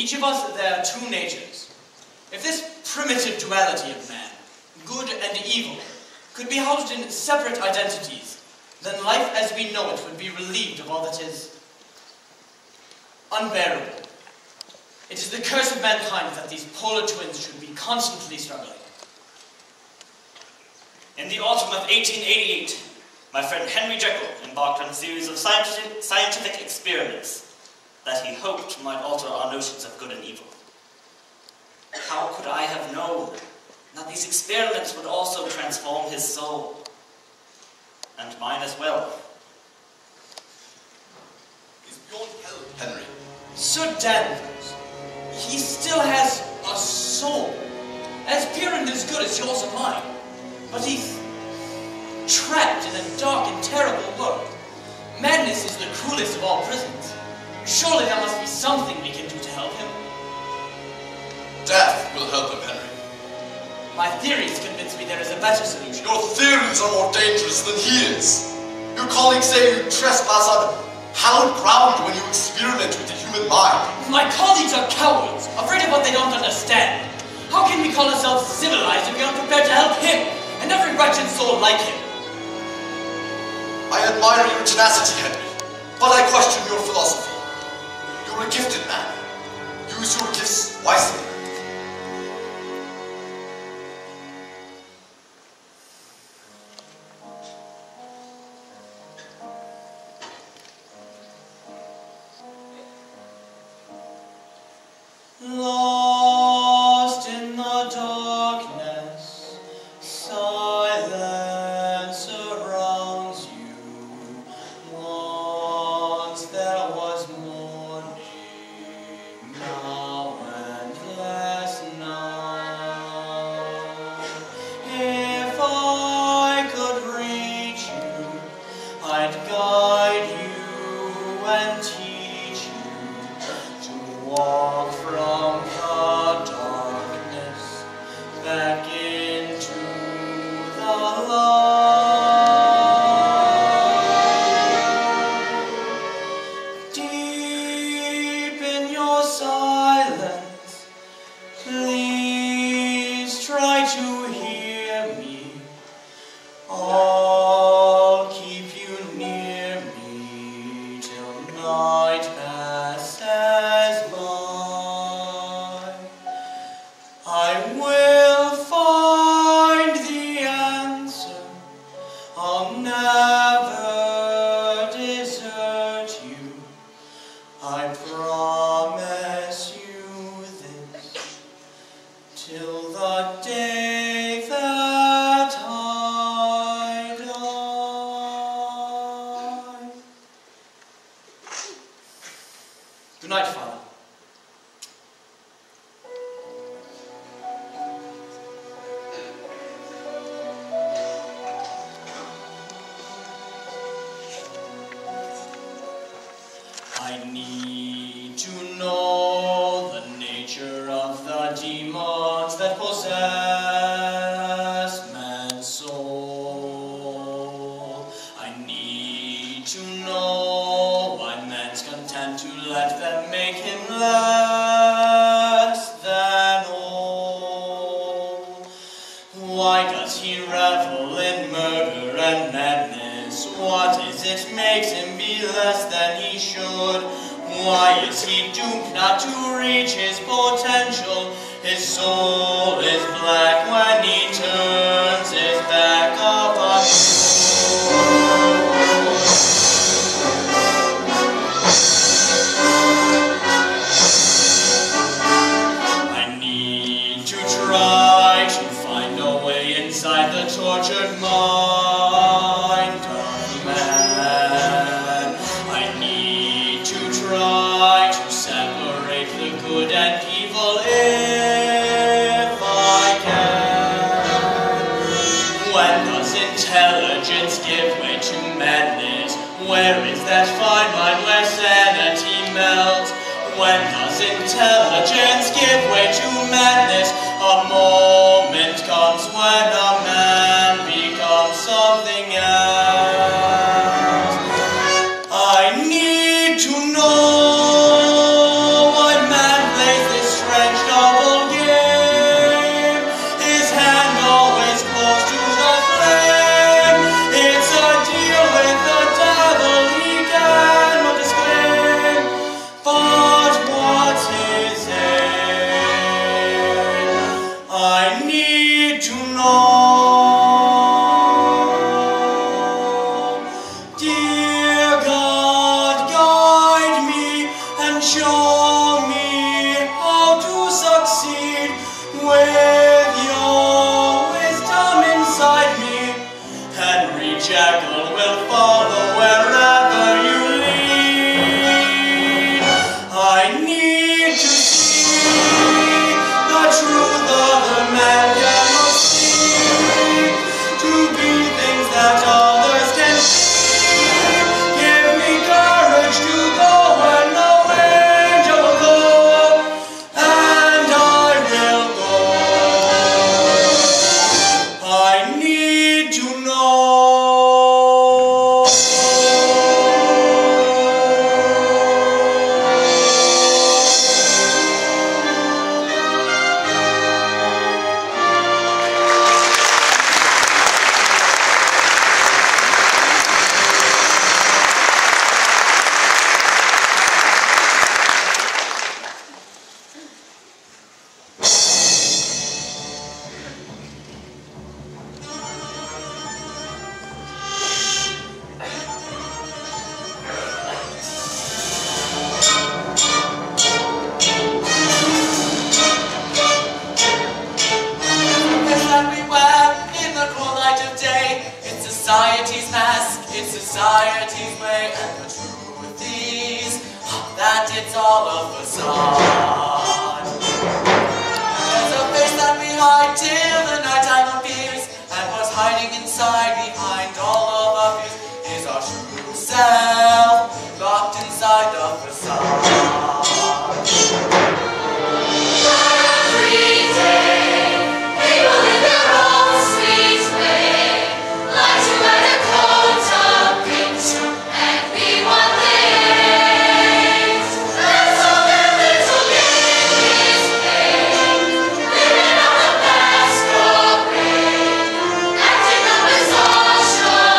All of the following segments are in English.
each of us there are two natures. If this primitive duality of man, good and evil, could be housed in separate identities, then life as we know it would be relieved of all that is unbearable. It is the curse of mankind that these polar twins should be constantly struggling. In the autumn of 1888, my friend Henry Jekyll embarked on a series of scientific experiments that he hoped might alter our notions of good and evil. How could I have known that these experiments would also transform his soul? And mine as well. He's beyond help, Henry. Sir Danvers, he still has a soul, as pure and as good as yours and mine. But he's trapped in a dark and terrible world. Madness is the cruelest of all prisons. Surely there must be something we can do to help him. Death will help him, Henry. My theories convince me there is a better solution. Your theories are more dangerous than he is. Your colleagues say you trespass on hallowed ground when you experiment with the human mind. My colleagues are cowards, afraid of what they don't understand. How can we call ourselves civilized if we aren't prepared to help him and every wretched soul like him? I admire your tenacity, Henry, but I question your philosophy. You're a gifted man. Use your gifts wisely. Lost in the darkness, silence surrounds you. Once there was morning, now endless night. If I could reach you, I'd guide you and teach you to walk from the darkness back into the light. Deep in your silence, please try to hear me. I'll keep you near me till night passes by. I will find the answer. I'll never desert you. I promise you this till the day that I die. Good night, Father. I need to know the nature of the demons that possess man's soul. I need to know why man's content to let them make him less than whole. Why does he revel in murder and madness? What is it makes him be less than he should? Why is he doomed not to reach his potential? His soul is black when he turns his back upon I need to try to find a way inside the tortured mind of man. I need to try to separate the good and evil if I can. When does intelligence give way to madness? Where is that fine line where sanity melts? When does intelligence give way to madness? A more with your wisdom inside me, Henry Jekyll will follow wherever you lead. I need to see the truth other men cannot see, to be things that others can see. Give me courage to go where no angel will go, and I will go. I need to know. Society's mask, it's society's way, and the truth is that it's all a facade. There's a face that we hide till the nighttime appears, and what's hiding inside behind all of our fears is our true self, locked inside the facade. Every day, people in their own sweet way like to wear a coat of paint and be what things. Let's all their little game is played, living on the masquerade, acting up as all show.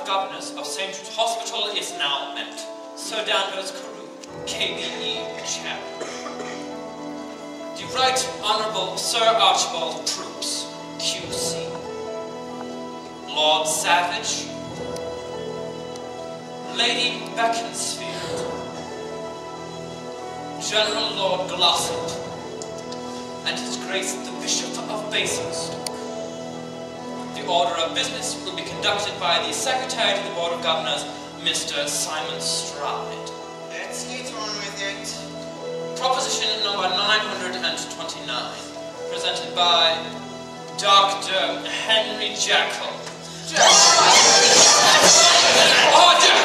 of Governors of St. Jude's Hospital is now met. Sir Danvers Carew, KBE Chairman. The Right Honourable Sir Archibald Troops, QC. Lord Savage, Lady Beaconsfield, General Lord Glossop, and His Grace the Bishop of Basingstoke. The order of business will be conducted by the Secretary to the Board of Governors, Mr. Simon Stride. Let's get on with it. Proposition number 929, presented by Dr. Henry Jekyll. Order!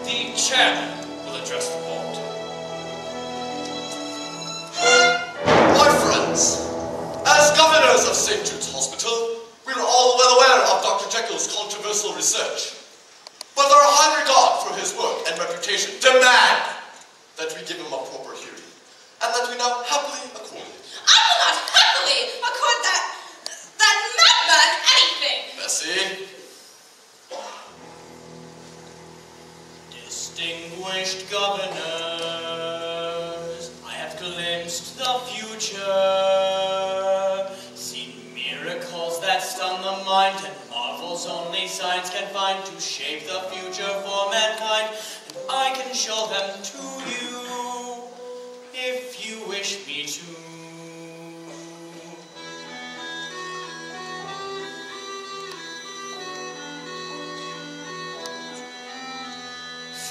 The chairman will address the board. My friends, as governors of St. Jude's Hospital, we are all well aware of Dr. Jekyll's controversial research. But our high regard for his work and reputation demand that we give him a proper hearing, and that we now happily accord it. I will not happily accord that madman anything. Bessie? Distinguished governors, I have glimpsed the future, seen miracles that stun the mind, and marvels only science can find to shape the future for mankind, and I can show them to you, if you wish me to.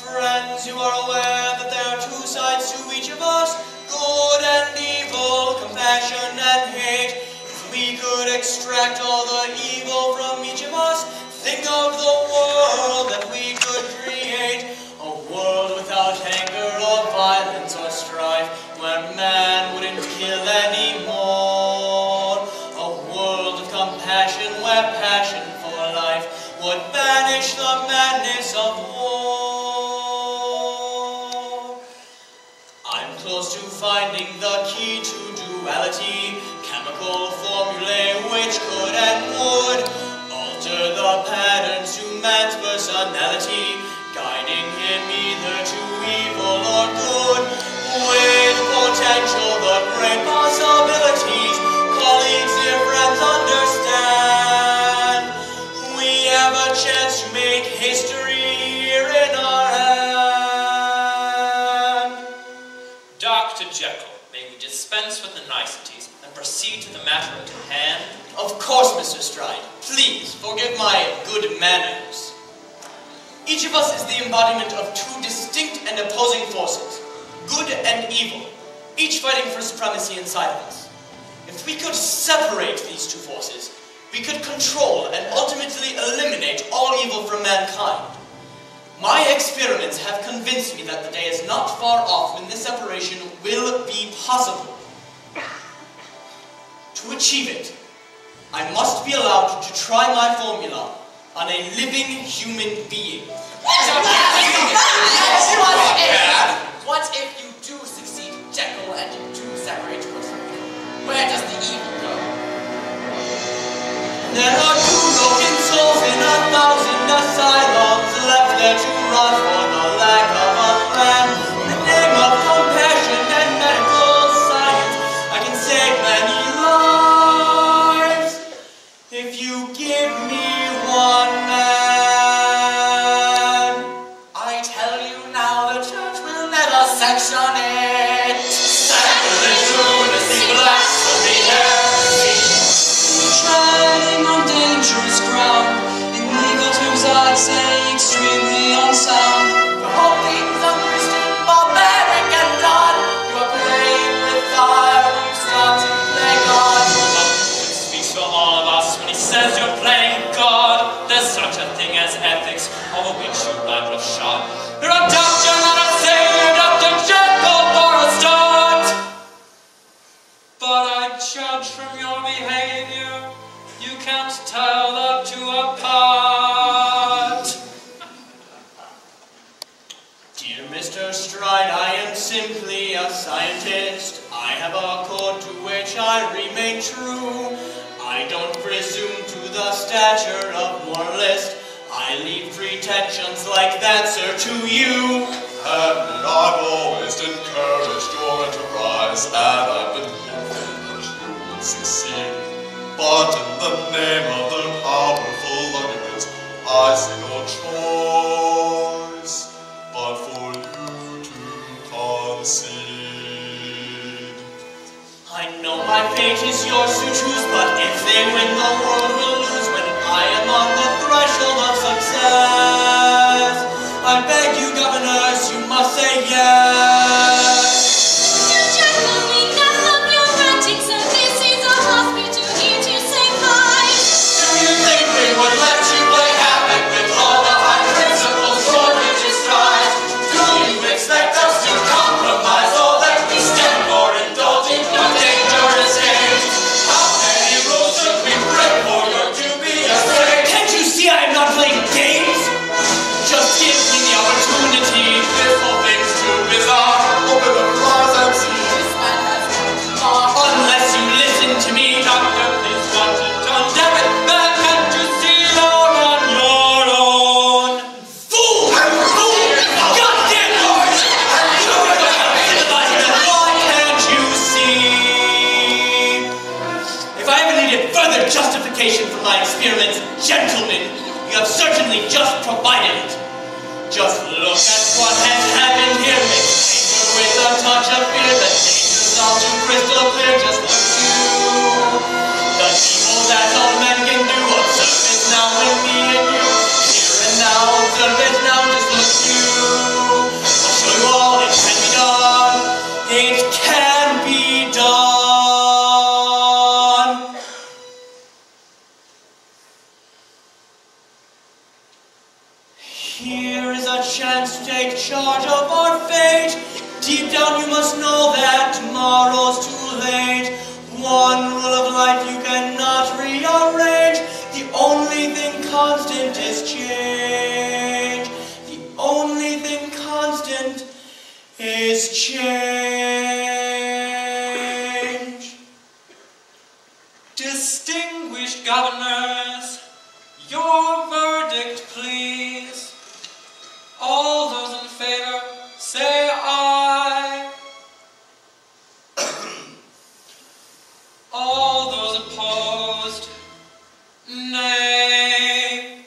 Friends, you are aware that there are two sides to each of us, good and evil, compassion and hate. If we could extract all the evil from each of us, think of the world that we could create. A world without anger or violence or strife, where man wouldn't kill anymore. A world of compassion where passion for life would banish the madness of war. Close to finding the key to duality, chemical formulae which could and would alter the patterns to man's personality, guiding him either to evil or good. With potential, the great possibilities, colleagues, dear friends, understand. We have a chance to make history here in our hands. Dr. Jekyll, may we dispense with the niceties and proceed to the matter at hand? Of course, Mr. Stride. Please, forgive my good manners. Each of us is the embodiment of two distinct and opposing forces, good and evil, each fighting for supremacy inside of us. If we could separate these two forces, we could control and ultimately eliminate all evil from mankind. My experiments have convinced me that the day is not far off when this separation will be possible. To achieve it, I must be allowed to try my formula on a living human being. What if you do succeed, Jekyll, and you do separate good from evil? Where does the evil go? There are two broken souls in 1,000 asylums left there to rot for the lack of a plan. In the name of compassion and medical science, I can save many lives if you give me one man. I tell you now, the church will never section it. Sacrilege, lunacy, blasphemy, heresy. Treading on dangerous ground, in legal terms I'd say extremely unsound. The whole thing's unchristian, barbaric, and done. You are playing with fire when you start to play God. It speaks for all of us when he says you're playing God. There's such a thing as ethics, over which you might have shot. You're a doctor, not a savior, Dr. Jekyll, for a start. But I judge from your behavior, you can't tell the two apart. Dear Mr. Stride, I am simply a scientist. I have a code to which I remain true. I don't presume to the stature of moralist. I believe pretensions like that, sir, to you. And I've always encouraged your enterprise, and I've been hoping that you would succeed. But in the name of the powerful arguments, I see no choice but for you to concede. I know my fate is yours to choose, but if they win, the world will lose when I am on the threshold of success. I beg you, governors, you must say yes. You Jekyll, we never love your ranting, so this is a hospital here to say hi. Do you think we would let you play havoc with all the high principles for which you strive? Do you expect us to compromise all that we stand for, indulging your dangerous games? How many rules should we break for your to be afraid? Can't you see I am not playing games? Just give me the opportunity. This whole thing's too bizarre. Open the claws and see. This man has gone far. Unless you listen to me, Doctor, please want to condemn it, but can't you see you're on your own? fool! Goddamn yours! Why can't you see? If I ever needed further justification for my experiments, gentlemen, you have certainly just provided it. Just look at what has happened here. Make paper with a touch of fear. The danger's all too crystal clear. Just look you. The evil that all men can do. Observe it now in me and you. Here and now, observe it now. Just look you. I'll show you all it can be done. It can be done. Here is a chance to take charge of our fate. Deep down you must know that tomorrow's too late. One rule of life you cannot rearrange. The only thing constant is change. The only thing constant is change. Distinguished governors, your verdict, please. All those in favor, say aye. All those opposed, nay.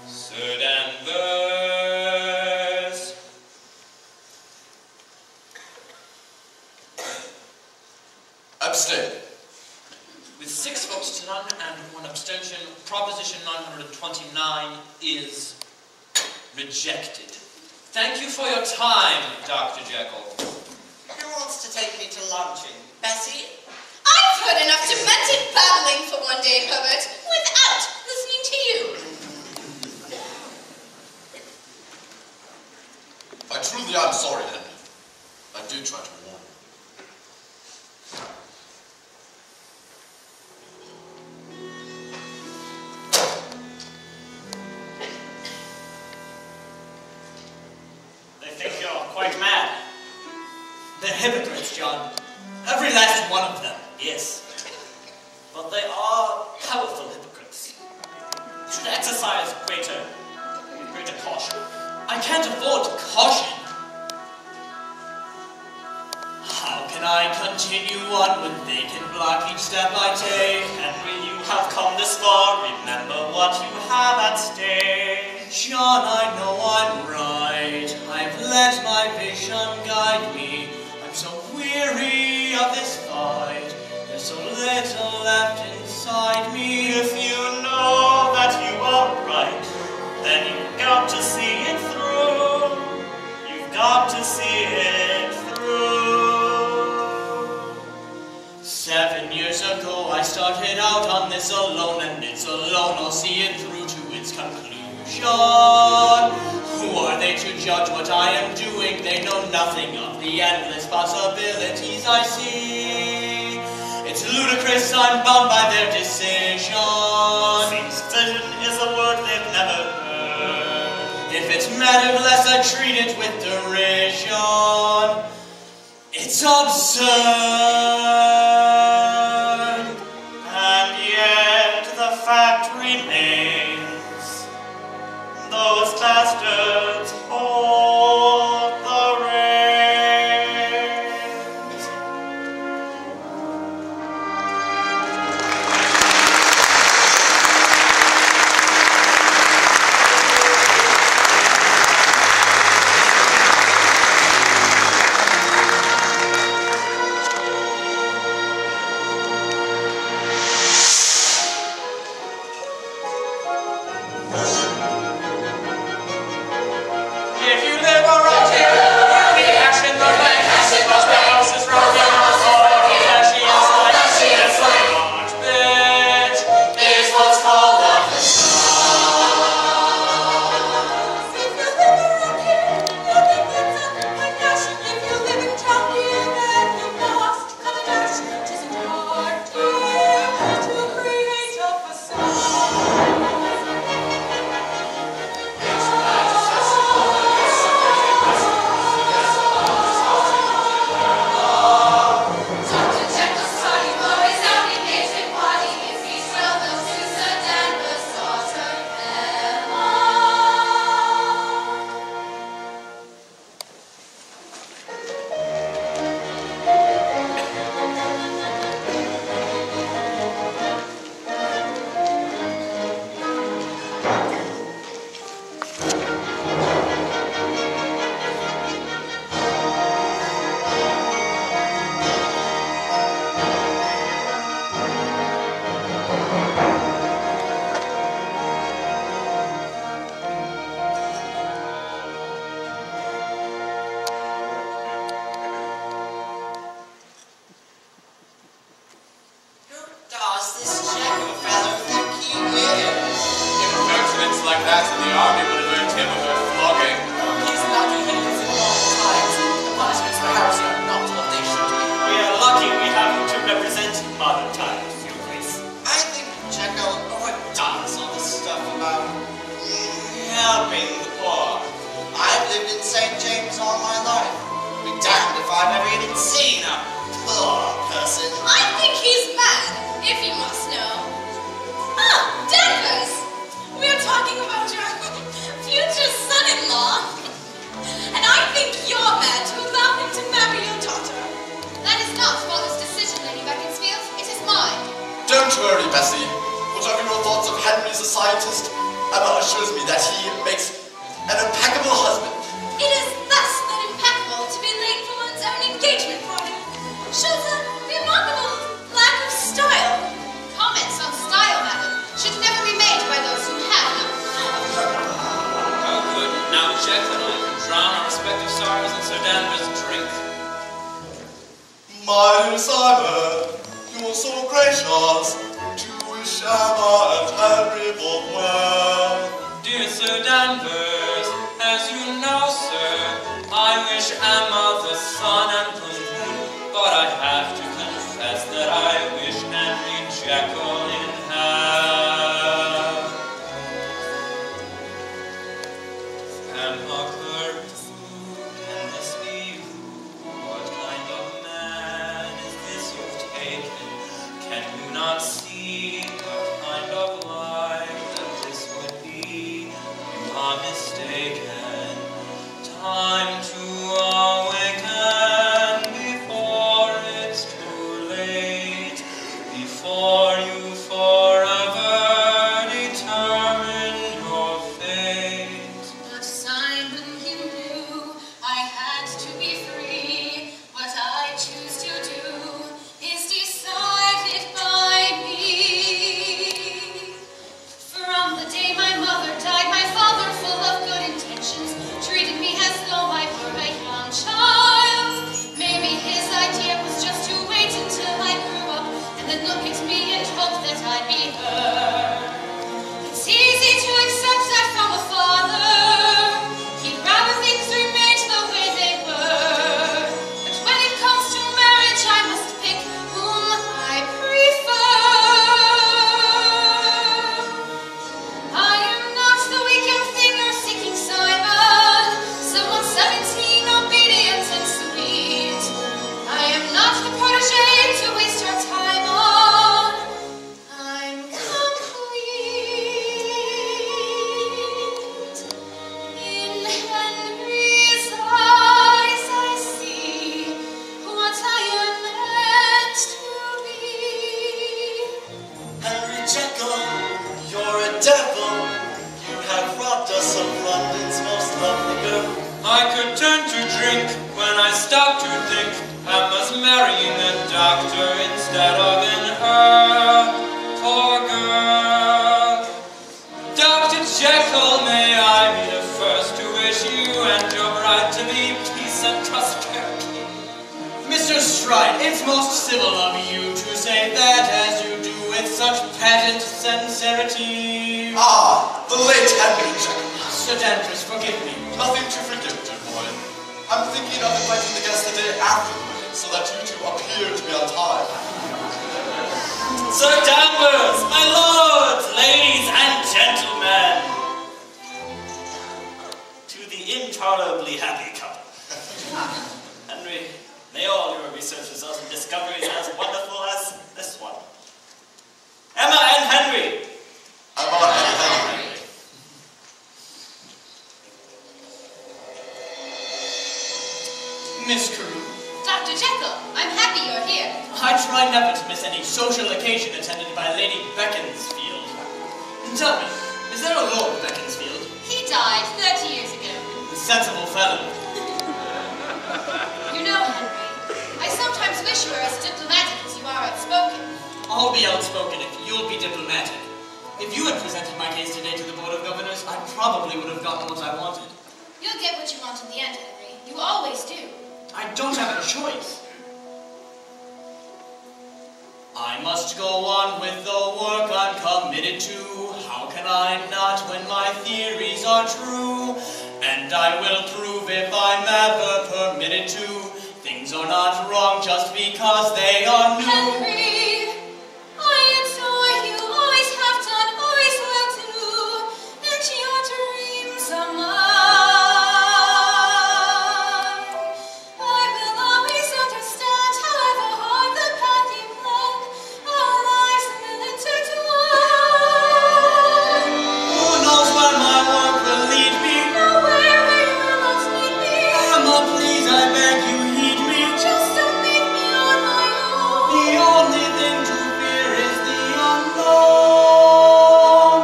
Sir Danvers. Abstain. With 6 votes to none and 1 abstention, Proposition 929 is rejected. Thank you for your time, Dr. Jekyll. Who wants to take me to luncheon? Bessie? I've heard enough demented babbling for one day, Herbert, without listening to you. I truly am sorry, Henry. I did try to warn you. They think you're quite mad. They're hypocrites, John. Every last one of them. Yes. But they are powerful hypocrites. You should exercise greater caution. I can't afford caution. How can I continue on when they can block each step I take? Henry, you have come this far. Remember what you have at stake. John, I know I'm right. I've let my vision guide me. I'm so weary of this fight. There's so little left inside me. If you know that you are right, then you've got to see it through. You've got to see it through. 7 years ago I started out on this alone, and it's alone I'll see it through to its conclusion. Who are they to judge what I am doing? They know nothing of the endless possibilities I see. It's ludicrous, I'm bound by their decision. Decision is a word they've never heard. If it's mattered less, I treat it with derision. It's absurd, and yet the fact remains. Those bastards hold the reins. If you live around here, you'll be hashing the bank. Most the houses round here are all flashy and slight. It's a large bitch. Is what's called a If you live around here, you'll be kicked up and dash. If you live in town here, then you must cut a dash. 'Tisn't hard here to create a facade. Dr. Jekyll's party boys out in native body. If he swelled those to Sir Danvers, slaughter them all. Who does this Jekyll fellow think he is? Impertinence like that in the army would have earned him a good flogging. He's lucky he lives in modern times. The punishments for heresy are not what they should be. We are lucky we have you to represent modern times, Your Grace. I think Jekyll overdoes all this stuff about Helping the poor. I've lived in St. James all my life. Be damned if I've ever even seen a poor person. I think he's mad, if you must know. Ah, Danvers! We are talking about your future son-in-law. And I think you're mad to allow him to marry your daughter. That is not father's decision, Lady Beaconsfield. It is mine. Don't worry, Bessie. Whatever your thoughts of Henry as a scientist, Emma assures me that he makes an impeccable husband. It is less than impeccable to be late for one's own engagement party. Shows a remarkable lack of style. Comments on style, madam, should never be made by those who have no. Oh, good. Now Jekyll and I can drown our respective sorrows in Sir Danvers' drink. My dear Simon, you are so gracious to wish Emma and Henry both well. Dear Sir Danvers, as you know, sir, I wish Emma the sun and the moon, but I have to confess that I wish Henry Jekyll in hell. Emma Gertrude, can this be you? What kind of man is this you've taken? Can you not see what kind of life that this would be? You are mistaken. Time to away. Jekyll, you're a devil. You have robbed us of London's most lovely girl. I could turn to drink when I stop to think I must marry in the doctor instead of in her. Poor girl. Dr. Jekyll, may I be the first to wish you and your bride to be peace and prosperity. Mr. Stride, it's most civil of you to say that as you do with such patent sincerity. Ah, the late Henry Jekyll. Sir Danvers, forgive me. Nothing to forgive, dear boy. I'm thinking of inviting the guests the day after the wedding, so that you two appear to be on time. Sir Danvers, my lords, ladies, and gentlemen, to the intolerably happy couple. Henry, may all your research result in discoveries as wonderful as this one. Emma and Henry. Emma and Henry. Miss Carew. Dr. Jekyll, I'm happy you're here. I try never to miss any social occasion attended by Lady Beaconsfield. Tell me, is there a Lord Beaconsfield? He died 30 years ago. A sensible fellow. You know, Henry, I sometimes wish you were as diplomatic as you are outspoken. I'll be outspoken if you'll be diplomatic. If you had presented my case today to the Board of Governors, I probably would have gotten what I wanted. You'll get what you want in the end, Henry. You always do. I don't have a choice. I must go on with the work I'm committed to. How can I not when my theories are true? And I will prove if I'm ever permitted to. Things are not wrong just because they are new. Henry, I adore you, always have done, always will do. And your dreams are mine. I will always understand, however hard the path you plan. Our lives will intertwine. Who knows where my work will lead me? Nowhere where you will not need me. Emma, please, I beg you, heed me. Just don't leave me on my own. The only thing to fear is the unknown.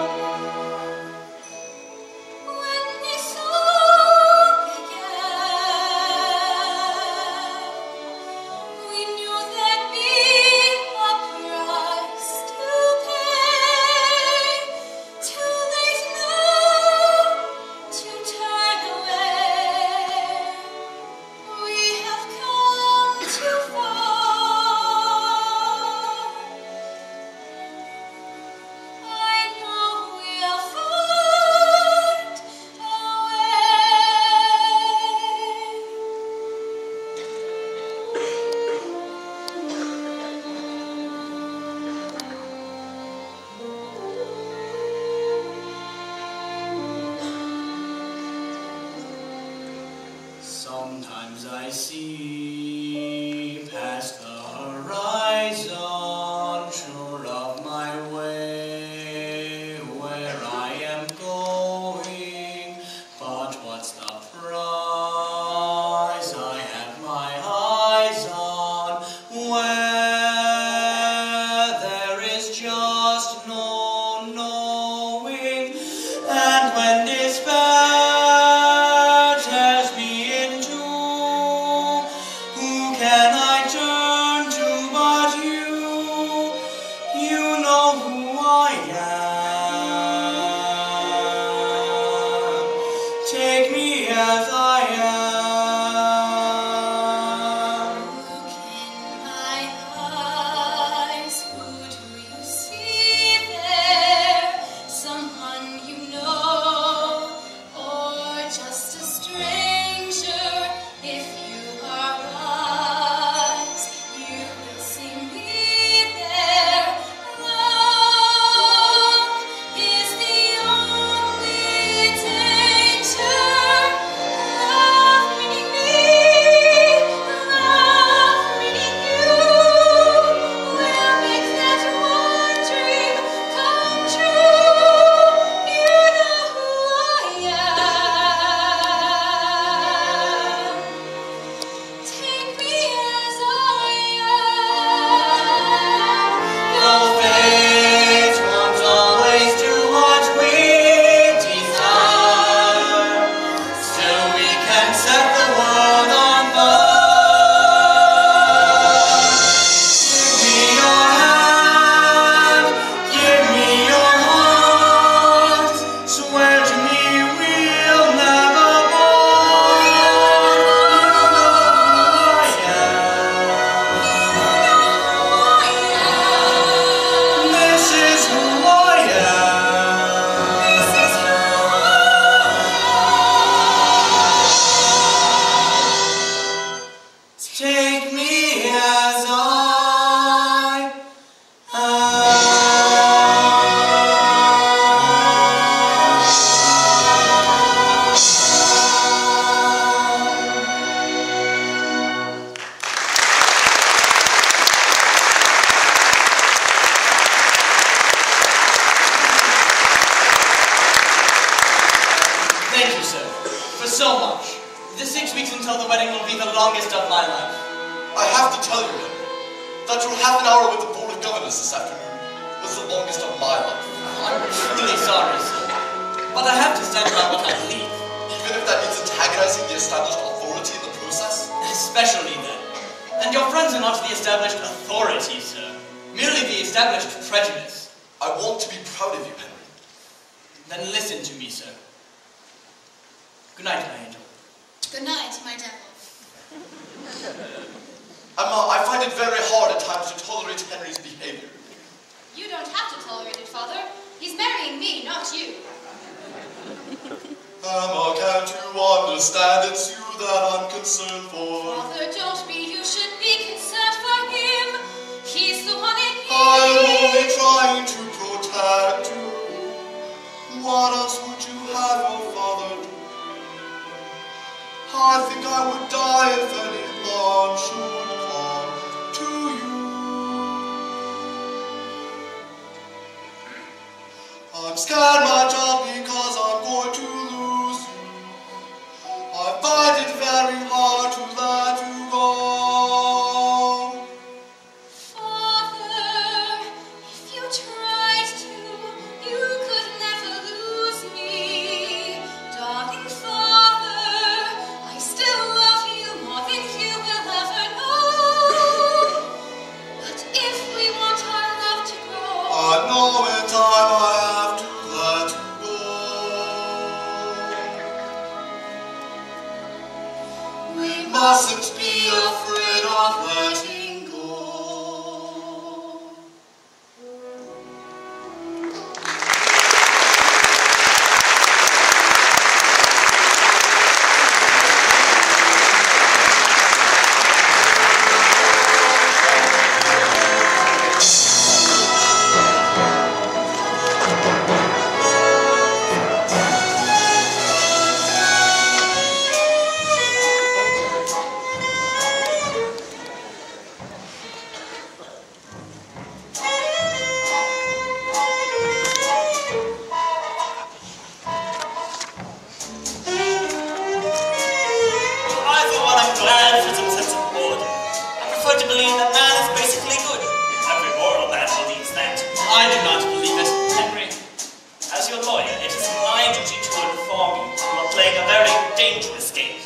When this all began, we knew there'd be a price to pay. Too late now to turn away. We have come too far. I know we'll find a Sometimes I see past the horizon, sure of my way, where I am going. But what's the prize I have my eyes on, where there is just no knowing? And when despair tears me in two, who can I turn to but you? You know who I am. Take me as I am. look in my eyes. Who do you see there? Someone you know, or just a stranger? If you are wise, you will see me there. Love so much. The 6 weeks until the wedding will be the longest of my life. I have to tell you, Henry, that your half an hour with the Board of Governors this afternoon was the longest of my life. I'm truly sorry, sir. But I have to stand by what I believe. Even if that means antagonizing the established authority in the process? Especially then. And your friends are not the established authority, sir. Merely the established prejudice. I want to be proud of you, Henry. Then listen to me, sir. Good night, my angel. Good night, my devil. Emma, I find it very hard at times to tolerate Henry's behavior. You don't have to tolerate it, Father. He's marrying me, not you. Emma, can't you understand it's you that I'm concerned for? Father, don't be. You should be concerned for him. He's the one in need. I'm only trying to protect you. What else would you have your father do? I think I would die if any harm should come to you. I'm scared, my child, because I'm going to lose you. I find it very hard to let you go. Father, if you tried to, you could never lose me. Darling Father, I still love you more than you will ever know. But if we want our love to grow, I know in time I have to let you go. We mustn't be afraid of letting go. I, for one, am glad for some sense of order. I prefer to believe that man is basically good. Every moral man believes that. I do not believe it, Henry. As your lawyer, it is my duty to inform you you are playing a very dangerous game.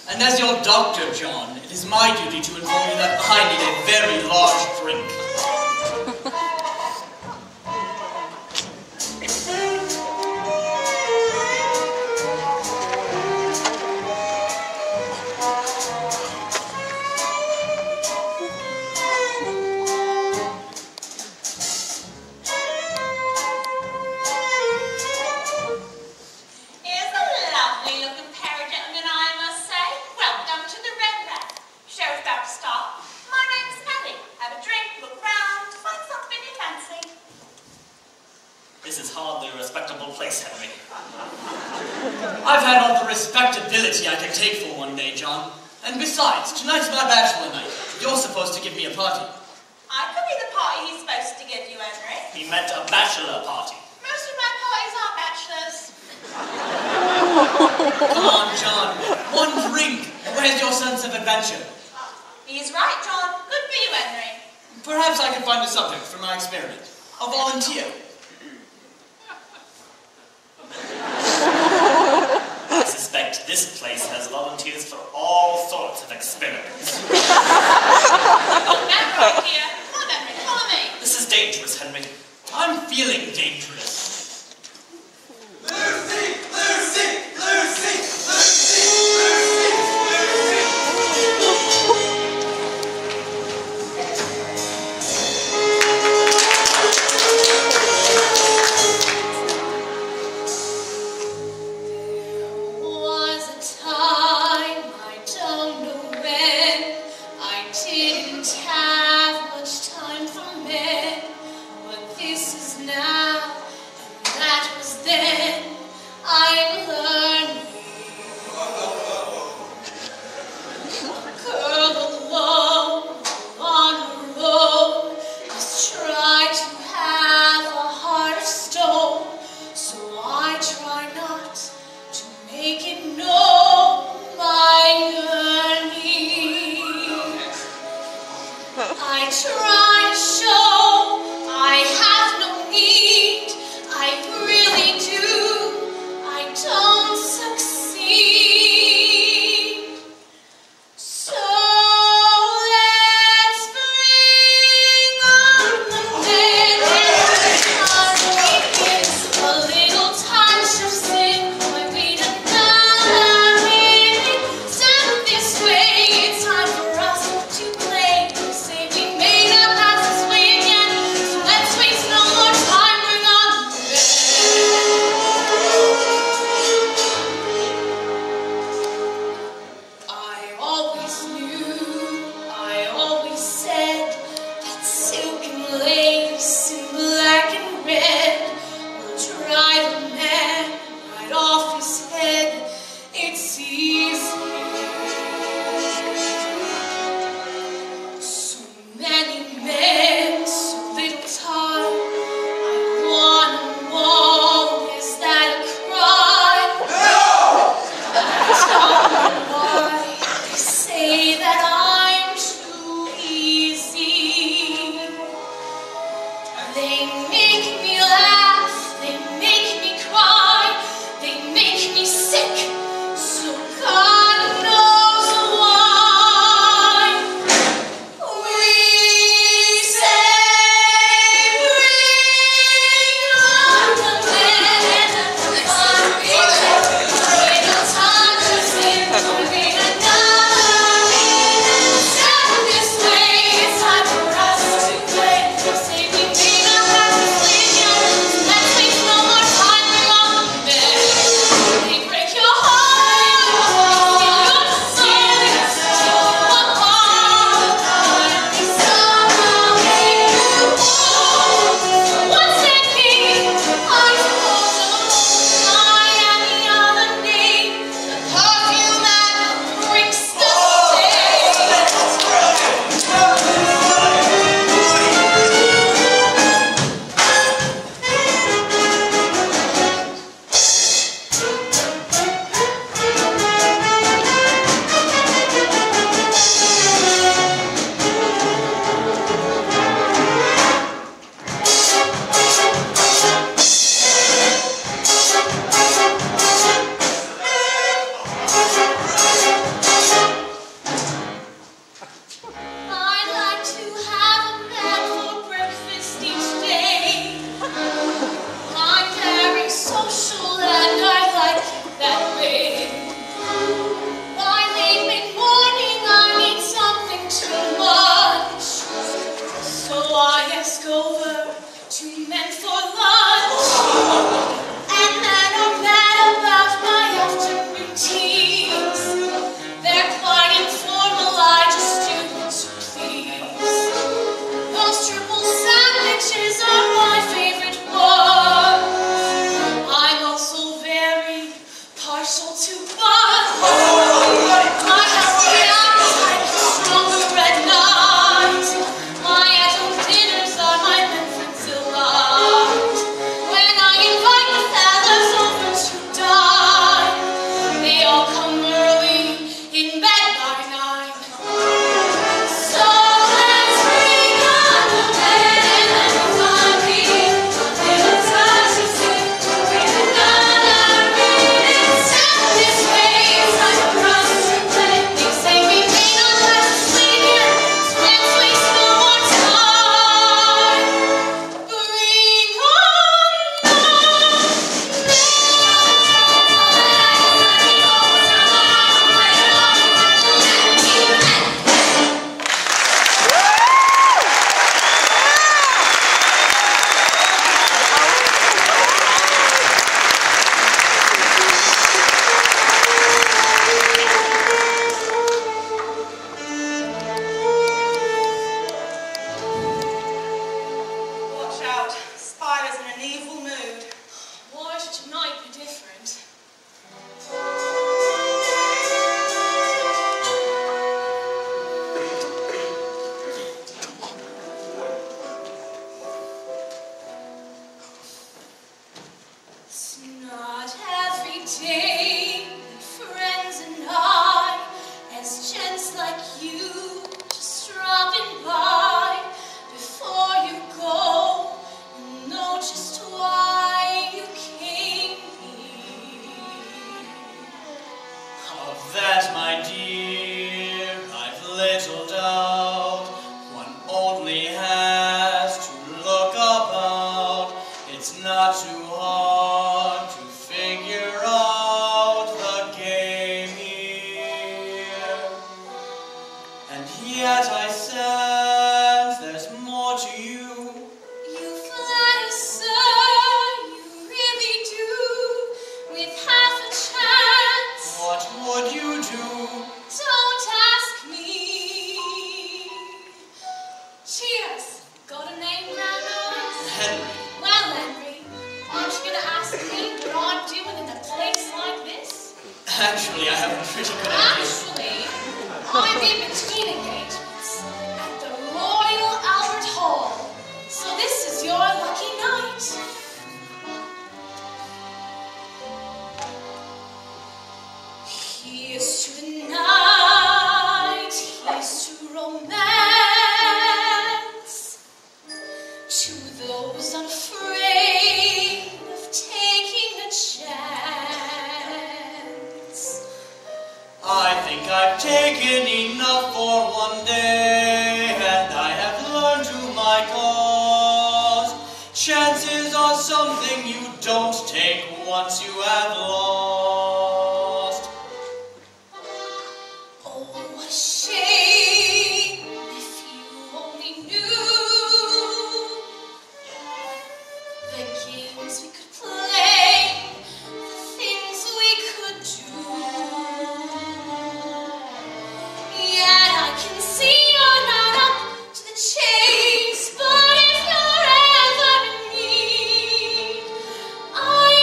And as your doctor, John, it is my duty to inform you that I need a very large drink. Here's a lovely looking pair of gentlemen, I must say. Welcome to the Red Rat. Show's about to start. My name's Nellie. Have a drink, look round, find something you fancy. This is hardly a respectable place, Henry. I've had all the respectability I can take for one day, John. And besides, tonight's my bachelor night. You're supposed to give me a party. I could be the party he's supposed to give you, Henry. He meant a bachelor party. Most of my parties are bachelors. Come on, John. One drink. Where's your sense of adventure? He's right, John. Good for you, Henry. Perhaps I can find a subject for my experiment. A volunteer. I suspect this place has volunteers for all sorts of experiments. That right here. Come on, Henry, follow me. This is dangerous, Henry. I'm feeling dangerous. Lucy! Lucy! Lucy! Lucy! Lucy! Lucy! evil mood. Why should tonight be different? It's not every day that friends and I, as gents like you, just dropping by. Before you go, you know just why you came here. Of that, my dear, I've little doubt. One only has to look about. It's not too hard to figure out the game here. And yet I sense there's more to you. You flatter, sir, you really do, with half a chance. What would you do? Don't ask me. Cheers. Got a name round us? Henry. Well, Henry, aren't you gonna ask me what I'm doing in a place like this? Actually, I have a pretty good idea. Actually, I'm in between engagements at the Royal Albert Hall. So this is your lucky night. Here's to the night, here's to romance, to those unafraid of taking a chance. I think I've taken enough for one day, and I have learned to my cause. Chances are something you don't take once you have lost. Oh, what a shame if you only knew the games we could play, the things we could do. Yet I can see you're not up to the chase, but if you're ever in need, I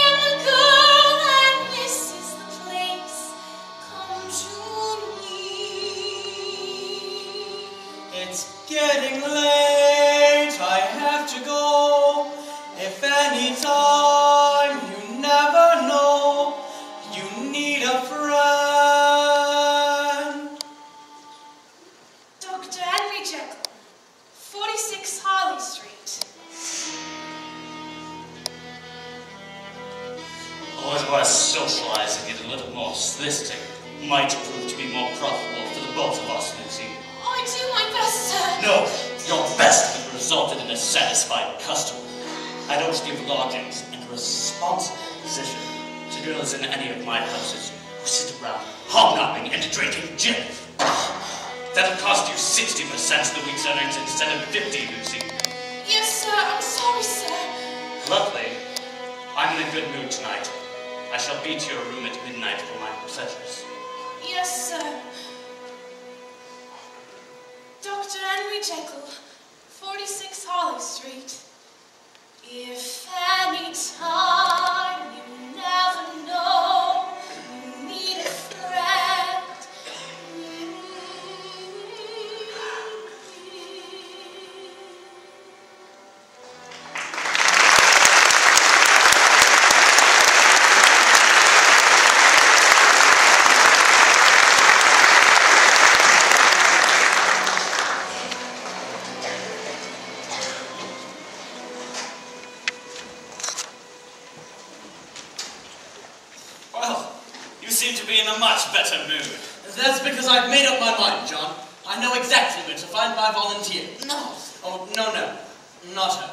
am the girl and this is the place. Come to me. It's getting late, I have to go. If any time you never know, you need a friend. Dr. Henry Jekyll, 46 Harley Street. Otherwise, socializing it a little more sophisticated might prove to be more profitable for the both of us, Lucy. I do my best, sir. No, your best would have resulted in a satisfied customer. I don't give lodgings and a responsible position to girls in any of my houses who sit around hobnobbing and drinking gin. That'll cost you 60% of the week's earnings instead of 50, Lucy. Yes, sir. I'm sorry, sir. Luckily, I'm in a good mood tonight. I shall be to your room at midnight for my pleasures. Yes, sir. Dr. Henry Jekyll, 46 Harley Street. If any time you never know, you need a friend. Well, you seem to be in a much better mood. That's because I've made up my mind, John. I know exactly where to find my volunteer. No. Oh, no, not her.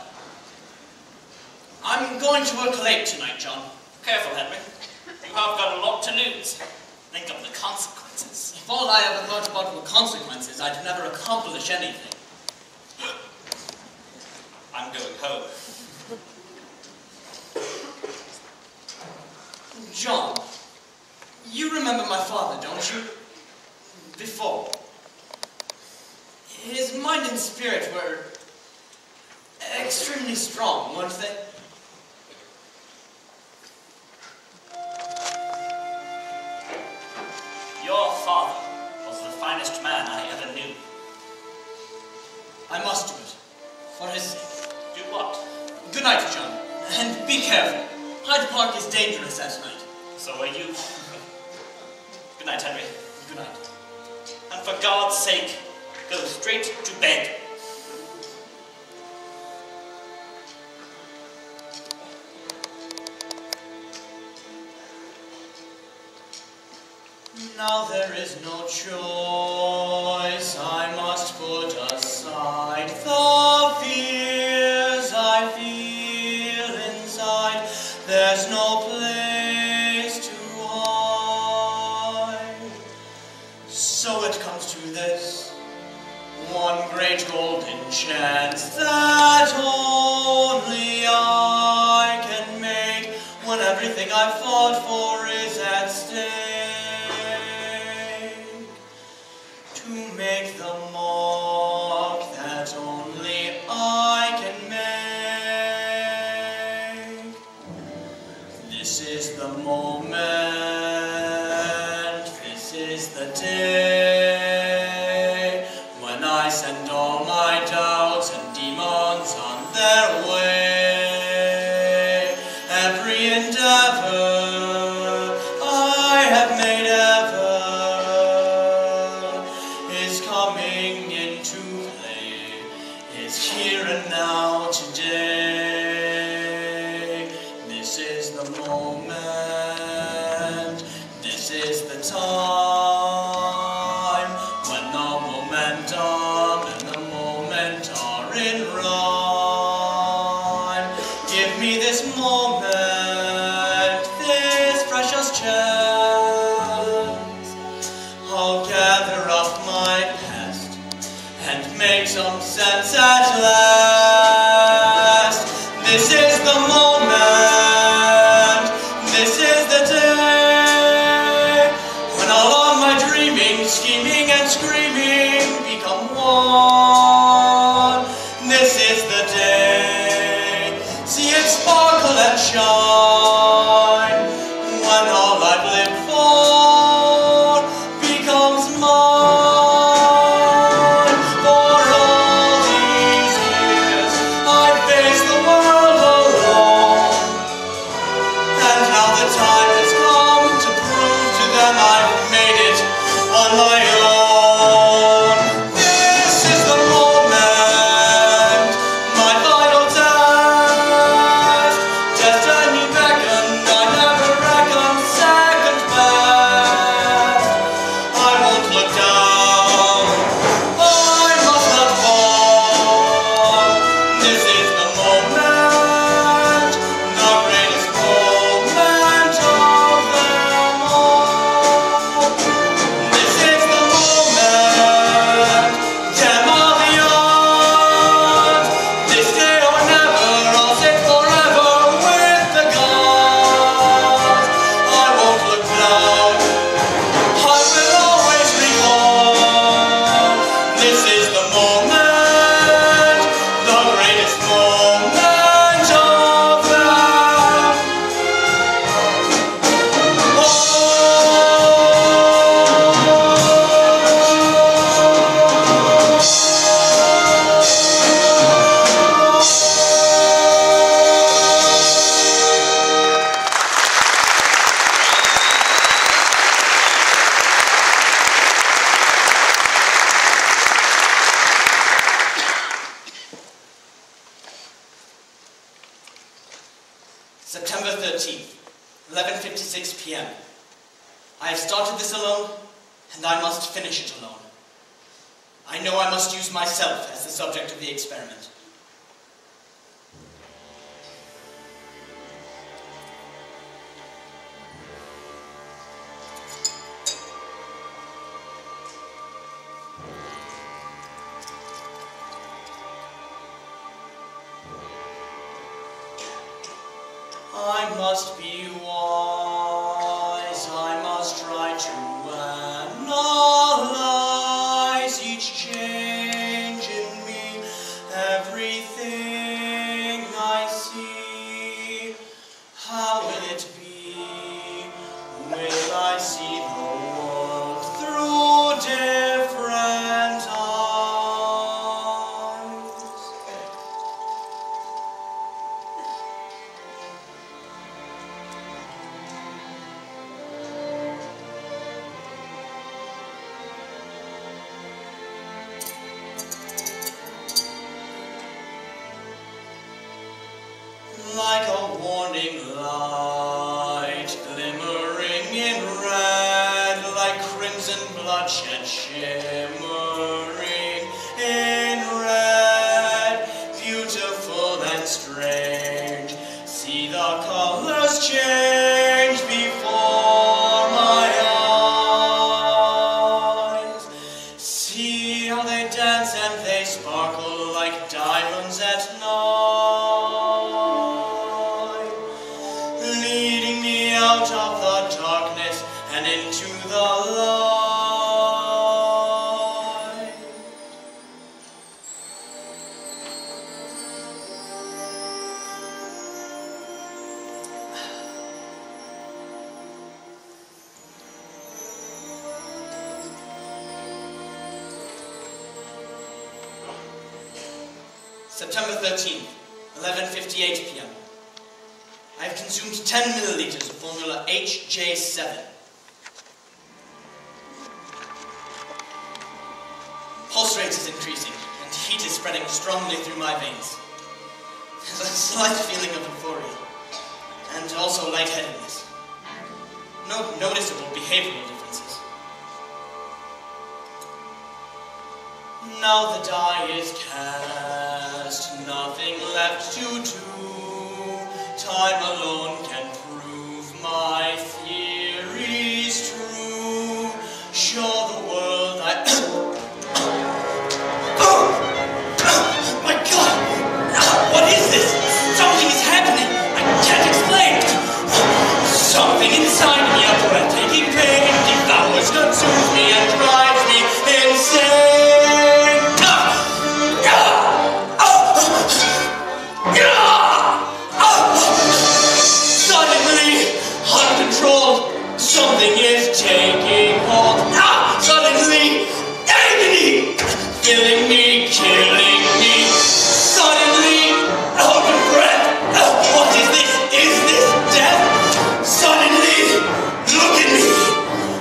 I'm going to work late tonight, John. Careful, Henry. You have got a lot to lose. Think of the consequences. If all I ever thought about were consequences, I'd never accomplish anything. I'm going home. John, you remember my father, don't you? Before. His mind and spirit were extremely strong, weren't they? Be careful. Hyde Park is dangerous at night. So are you. Good night, Henry. Good night. And for God's sake, go straight to bed. Now there is no choice, I must put aside the fears I feel inside. There's no place to hide. So it comes to this, one great golden chance that only I can make, when everything I fought for is at stake. To make the mark that only I can make. This is the moment, this is the day, when I send all my doubts and demons on their way. Every endeavor I have made ever is coming into play, is here and now today. This is the moment, this is the time, when the momentum and the moment are in rhyme. Give me this moment, this precious chance. I'll gather up my past and make some sense at last. This is the moment, this is the day, when all of my dreaming, scheming and screaming become one. This is the day, see it sparkle and shine, when all I've lived for becomes mine. For all these years I faced the world alone, and now the time has come to prove to them I've made it on my own. This is the moment, my final test. Destiny beckoned, I never reckoned second best. I won't look down, I must not fall. This is the moment, the greatest moment of them all. This is the moment, gem of the art. This day or never, I'll sit forever with the gods. I won't look down, I will always recall. This is the moment, the greatest moment of them September 13th, 11:56 p.m. I have started this alone, and I must finish it alone. I know I must use myself as the subject of the experiment. I must be wise, I must try to analyze each change in me, everything I see. How will it be? Will I see the world through different eyes? was changed before my eyes. See how they dance and they sparkle like diamonds at night, leading me out of the darkness and into the light. September 13th, 11:58 p.m. I have consumed 10 milliliters of formula HJ7. Pulse rate is increasing, and heat is spreading strongly through my veins. There's a slight feeling of euphoria, and also lightheadedness. No noticeable behavioral differences. Now the die is cast, nothing left to do. Time alone can prove my theories true. Show the world I... My God! What is this? Something is happening! I can't explain! Something inside me, a breathtaking pain, devours, consumes me, and drives me insane! Something is taking hold. Suddenly, agony, filling me, killing me. Suddenly, out of breath. What is this? Is this death? Suddenly, look at me.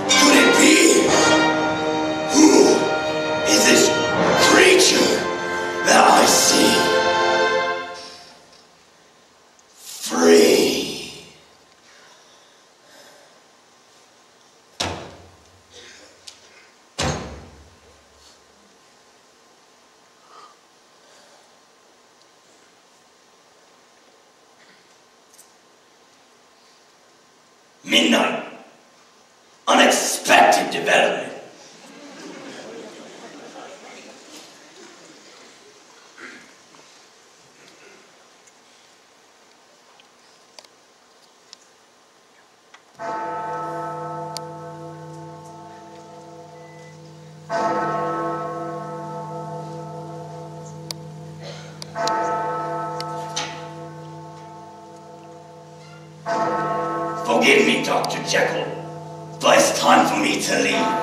Could it be? Who is this creature that I see? Free. Midnight. Unexpected development. Forgive me, Dr. Jekyll, but it's time for me to leave.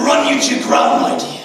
I'll run you to ground, my dear.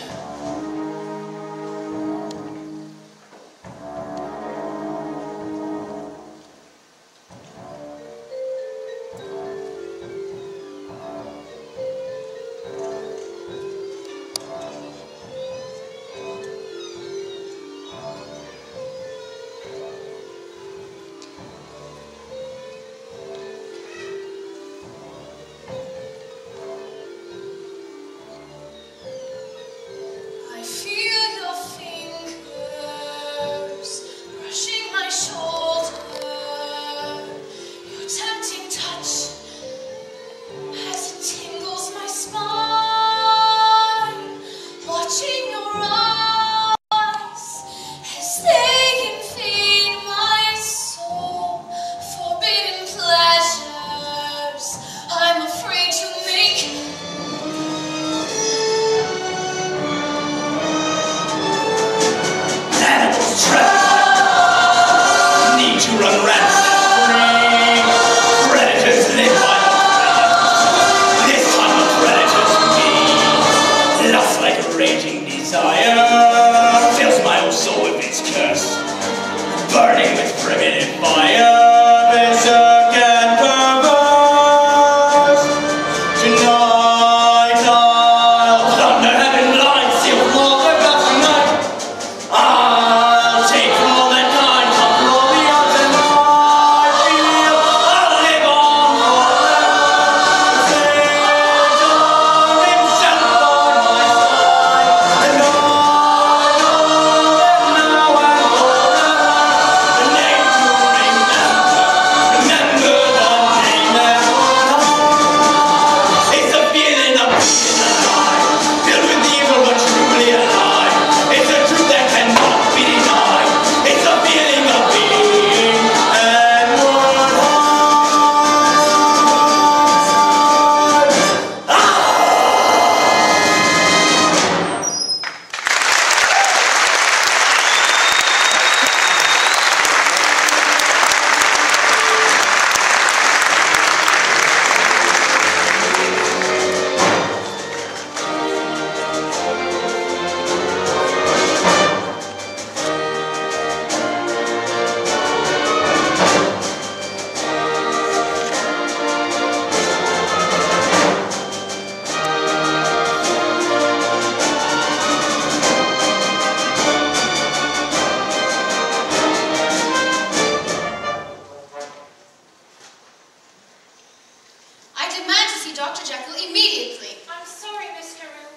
Dr. Jekyll immediately. I'm sorry, Miss Carew.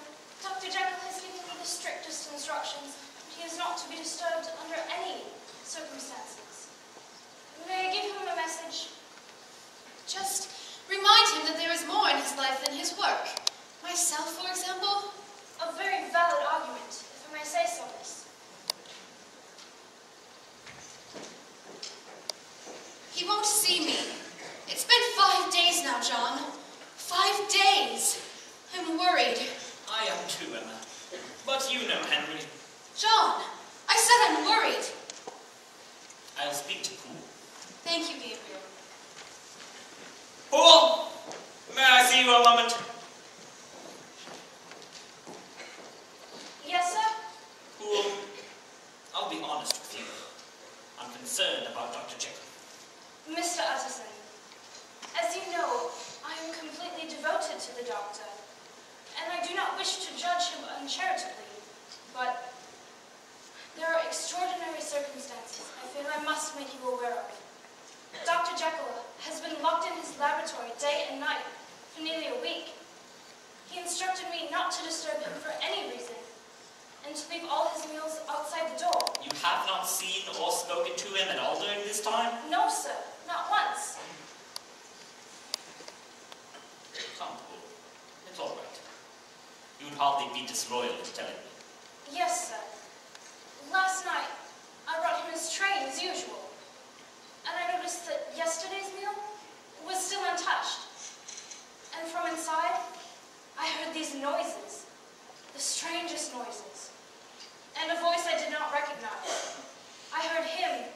Dr. Jekyll has given me the strictest instructions, and he is not to be disturbed under any circumstances. May I give him a message? Just remind him that there is more in his life than his work. Myself, for example. A very valid argument, if I may say so, miss. He won't see me. It's been 5 days now, John. 5 days. I'm worried. I am too, Emma. But you know, Henry. John, I said I'm worried. I'll speak to Poole. Thank you, Gabriel. Poole! May I see you a moment? Yes, sir? Poole, I'll be honest with you. I'm concerned about Dr. Jekyll. Mr. Utterson, as you know, I am completely devoted to the doctor, and I do not wish to judge him uncharitably, but there are extraordinary circumstances I feel I must make you aware of. Dr. Jekyll has been locked in his laboratory day and night for nearly a week. He instructed me not to disturb him for any reason, and to leave all his meals outside the door. You have not seen or spoken to him at all during this time? No, sir, not once. Come, Poole. It's all right. You would hardly be disloyal in telling me. Yes, sir. Last night, I brought him his tray as usual, and I noticed that yesterday's meal was still untouched. And from inside, I heard these noises, the strangest noises, and a voice I did not recognize. I heard him,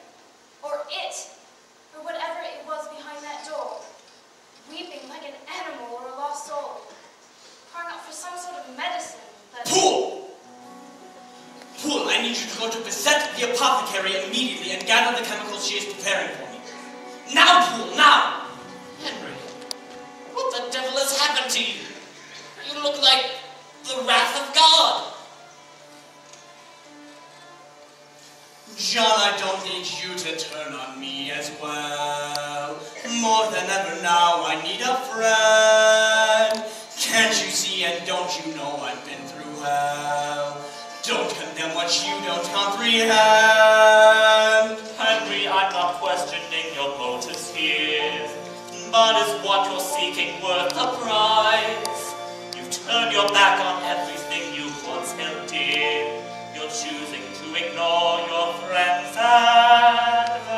or it, or whatever it was behind that door, weeping like an animal or a lost soul, crying out for some sort of medicine. need you to go to Bissette the apothecary immediately and gather the chemicals she is preparing for me. Now, Poole, now! Henry, what the devil has happened to you? You look like the wrath of God. John, I don't need you to turn on me as well. More than ever now, I need a friend. Can't you see and don't you know I've been through hell? Don't condemn what you don't comprehend. Henry, I'm not questioning your motives here, but is what you're seeking worth the price? You've turned your back on everything you once held dear. You're choosing to ignore your friends' advice.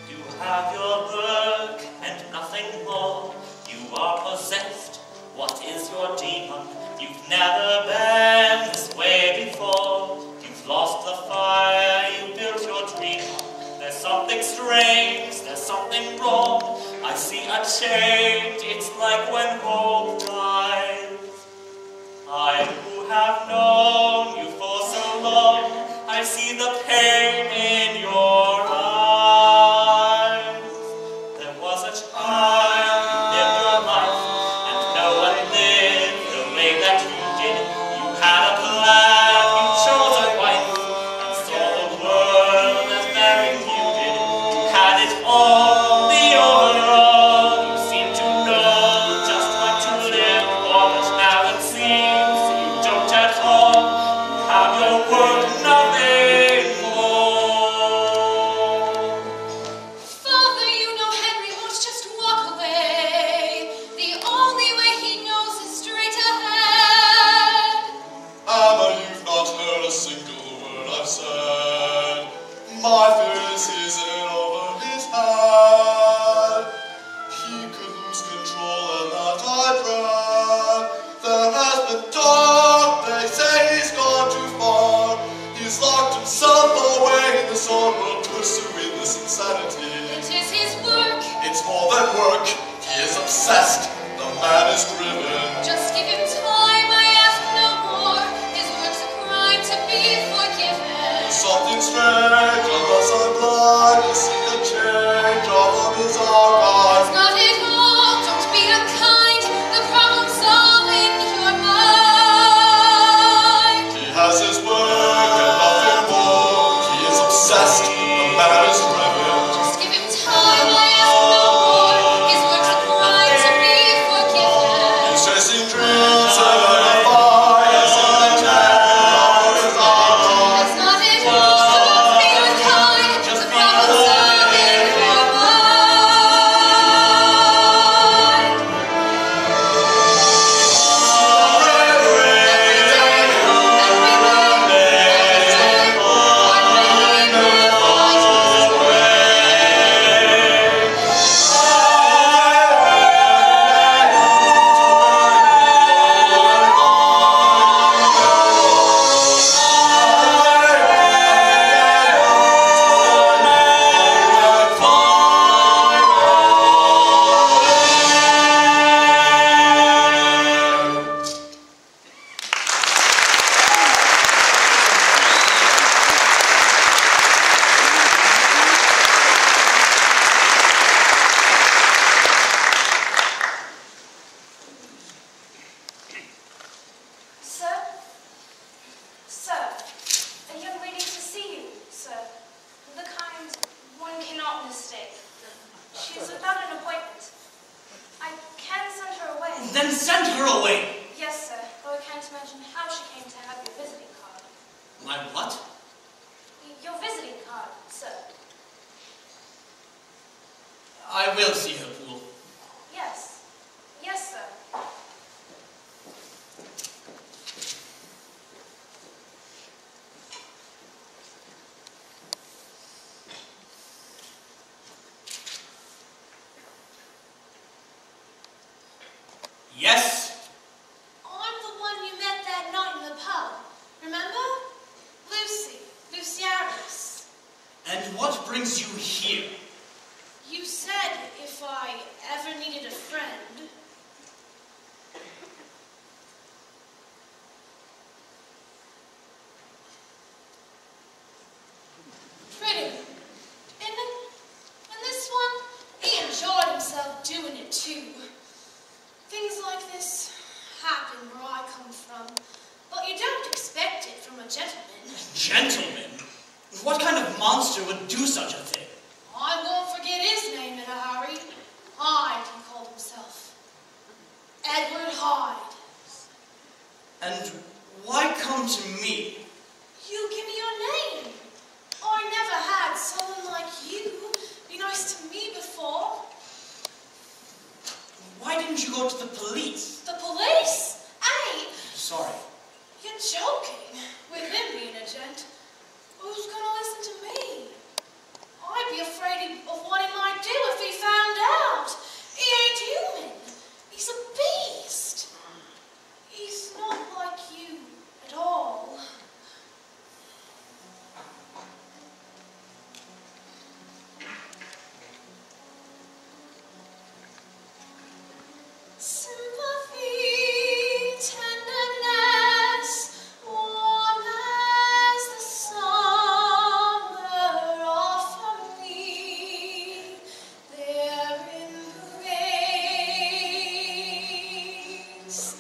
You have your work and nothing more. You are possessed. What is your demon? You've never been this way before. You've lost the fire you built your dream on. There's something strange, there's something wrong. I see a change, it's like when hope dies. I who have known you for so long, I see the pain in your eyes. There was a time you lived your life, and no one lived the way that you did. You had a plan, you chose a wife, and saw the world as Mary you did. You had it all, the overall. You seemed to know just what to live for, but now it seems you don't at all. You have your word, nothing more. Father, you know Henry won't just walk away. The only way he knows is straight ahead. Amma, you've not heard a single word I've said. My fear is he's in over his head. He could lose control and that I dread. There has been talk, they say he's gone too far. He's locked himself away in this old world, pursuing this insanity. It is his work. It's more than work, he is obsessed. The man is driven. Just give him time, I ask no more. His work's a crime to be forgiven. Something strange, unless I'm blind, you see a change all of his eyes. It's not at all, don't be unkind. The problem's all in your mind. He has his work and nothing more. He is obsessed, the man is driven. Just give him time, I ask no more. His work's a crime to be forgiven. He's chasing dreams and a fire, see the change all of his eyes. It's not at all, don't be unkind. The problem's all in your mind. Sir, a young lady to see you, sir. The kind one cannot mistake. She's without an appointment. I can send her away. Then send her away. Yes, sir, though I can't imagine how she came to have your visiting card. My what? Your visiting card, sir. I will see her, Poole. Yes. Yes, sir. Yes? I'm the one you met that night in the pub. Remember? Lucy Harris. And what brings you here? You said if I ever needed a friend. come from, but you don't expect it from a gentleman. Gentleman? What kind of monster would do such a thing? I won't forget his name in a hurry. Hyde, he called himself. Edward Hyde. And why come to me? You give me your name. I never had someone like you be nice to me before. Why didn't you go to the police? The police? Hey! Sorry. You're joking. With him being a gent, who's gonna listen to me? I'd be afraid of what he might do if he found out. He ain't human. He's a beast. He's not like you at all. Sympathy, tenderness, warm as the summer offer me their embrace.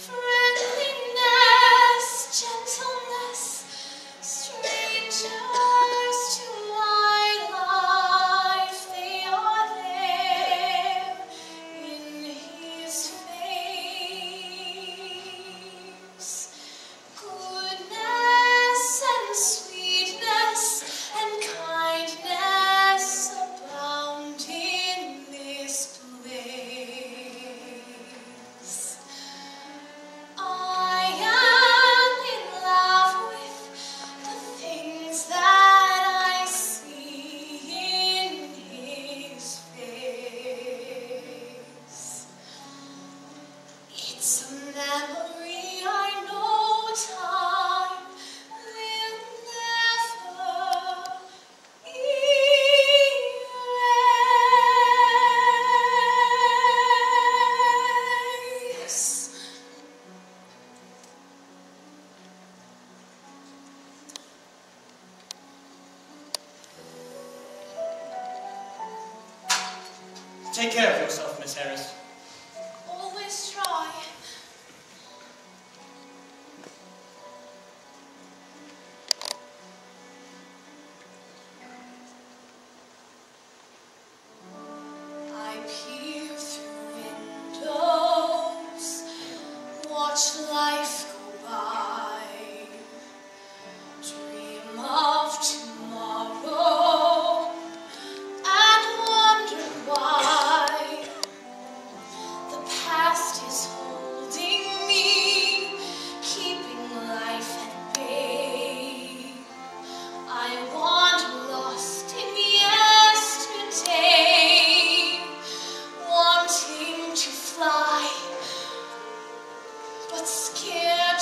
Friendliness, gentleness, strangers to my life, they are there in his face. Goodness and sweetness and kindness abound in this place. I am in love with the things that I see in his face. It's a memory I know time will never erase. Take care of yourself, Miss Harris. Always try. I peer through windows, watch life go by, dream of tomorrow, and wonder why the past is holding me, keeping life at bay. I wander lost in yesterday, wanting to fly, but scared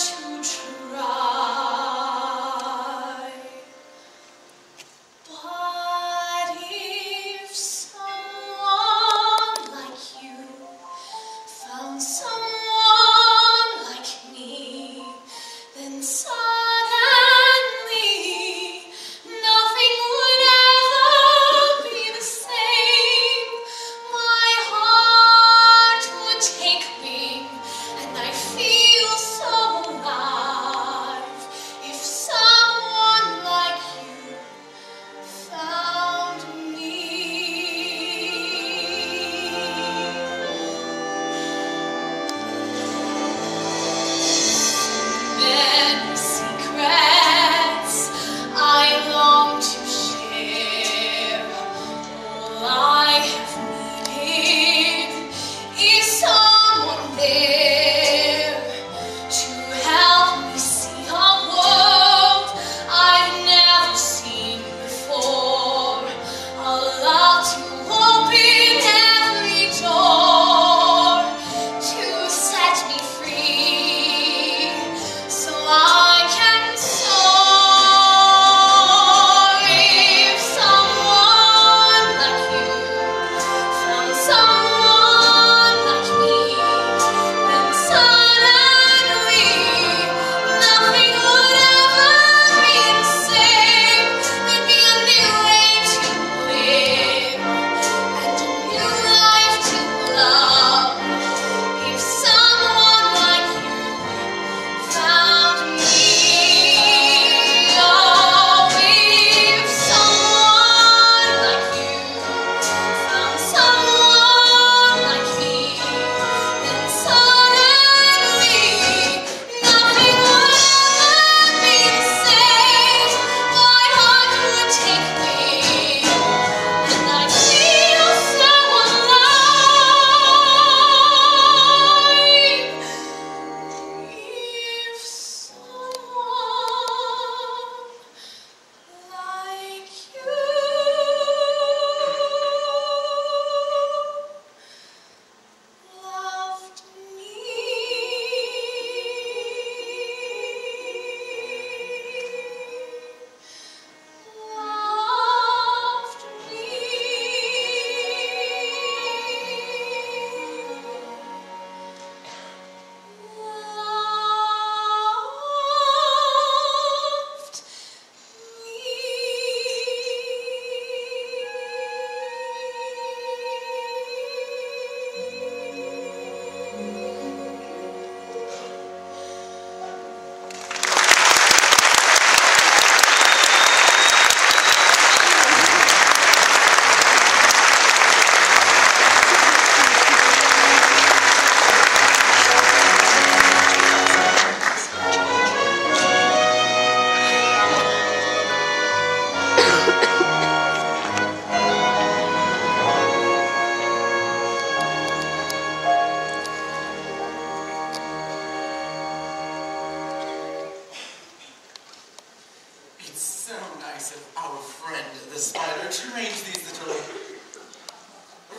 to arrange these little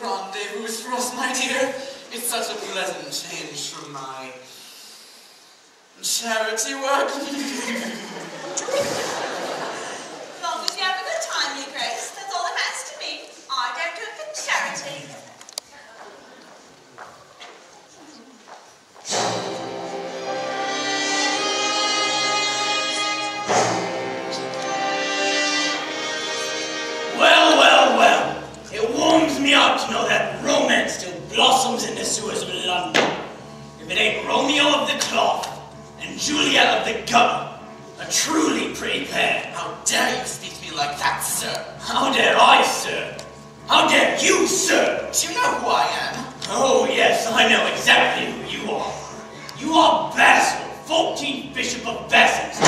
rendezvous for us, my dear. It's such a pleasant change from my charity work. As long as you have a good time, Your Grace, that's all that matters to me. I don't do it for charity. Well, well, well. It warms me up to know that romance still blossoms in the sewers of London. If it ain't Romeo of the cloth and Juliet of the gutter, a truly pretty pair. How dare you speak to me like that, sir? How dare I, sir? How dare you, sir? Do you know who I am? Oh, yes, I know exactly who you are. You are Basil, 14th Bishop of Basses.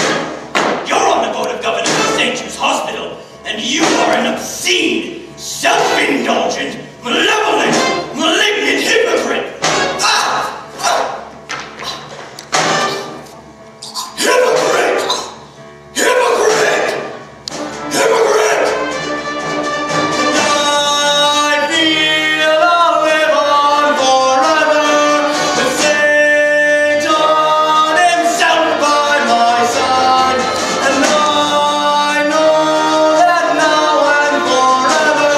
You're on the board of governors of St. Jude's Hospital, and you are an obscene, self-indulgent, malevolent, malignant hypocrite. Hypocrite! Hypocrite! Hypocrite! I feel I'll live on forever with Saint John himself by my side, and I know that now and forever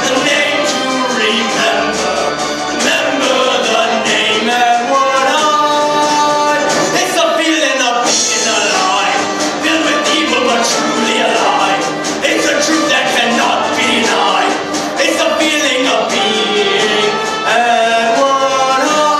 the name to remember the name Edward Hyde. It's the feeling of being alive, filled with evil but truly alive. It's a truth that cannot be denied. It's the feeling of being Edward Hyde.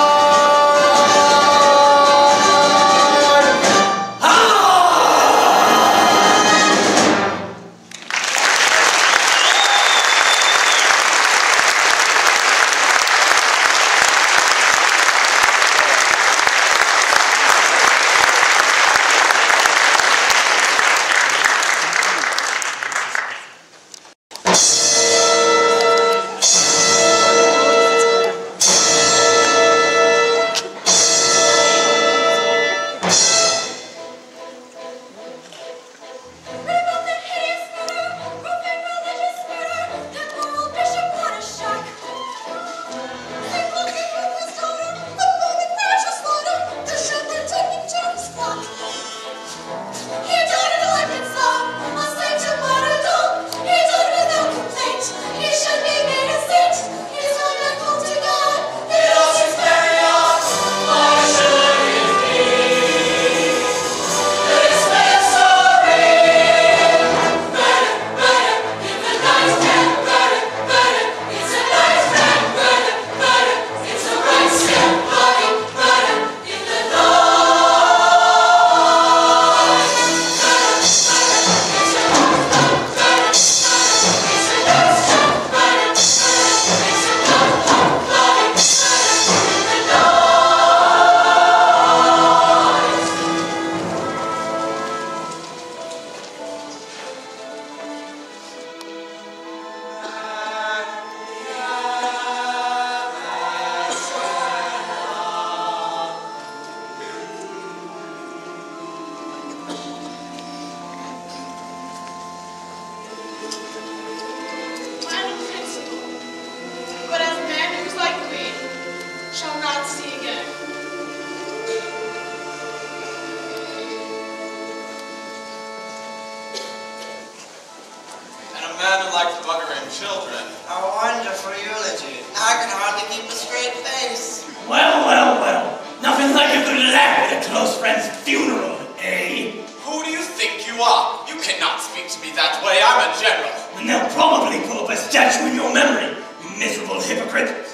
About the hideous murder, profane religious murder, that moral bishop, what a shock. Single people was daughter, the Roman precious slaughter, the shepherd taking to his flock. He died in a lifeless song, a slave to martyrdom. He died without complaint, he should be made a saint. He's wonderful to God, he lost his very own. Why should it be? This way of sorry. Final principle. But as a man who's like me, shall not see again. And a man who likes buggering children. A wonderful eulogy. I can hardly keep a straight face. Well, well, well. Nothing like a good laugh at a close friend's funeral, eh? Who do you think you are? You cannot speak to me that way. I'm a general. And they'll probably put up a statue in your memory, you miserable hypocrite.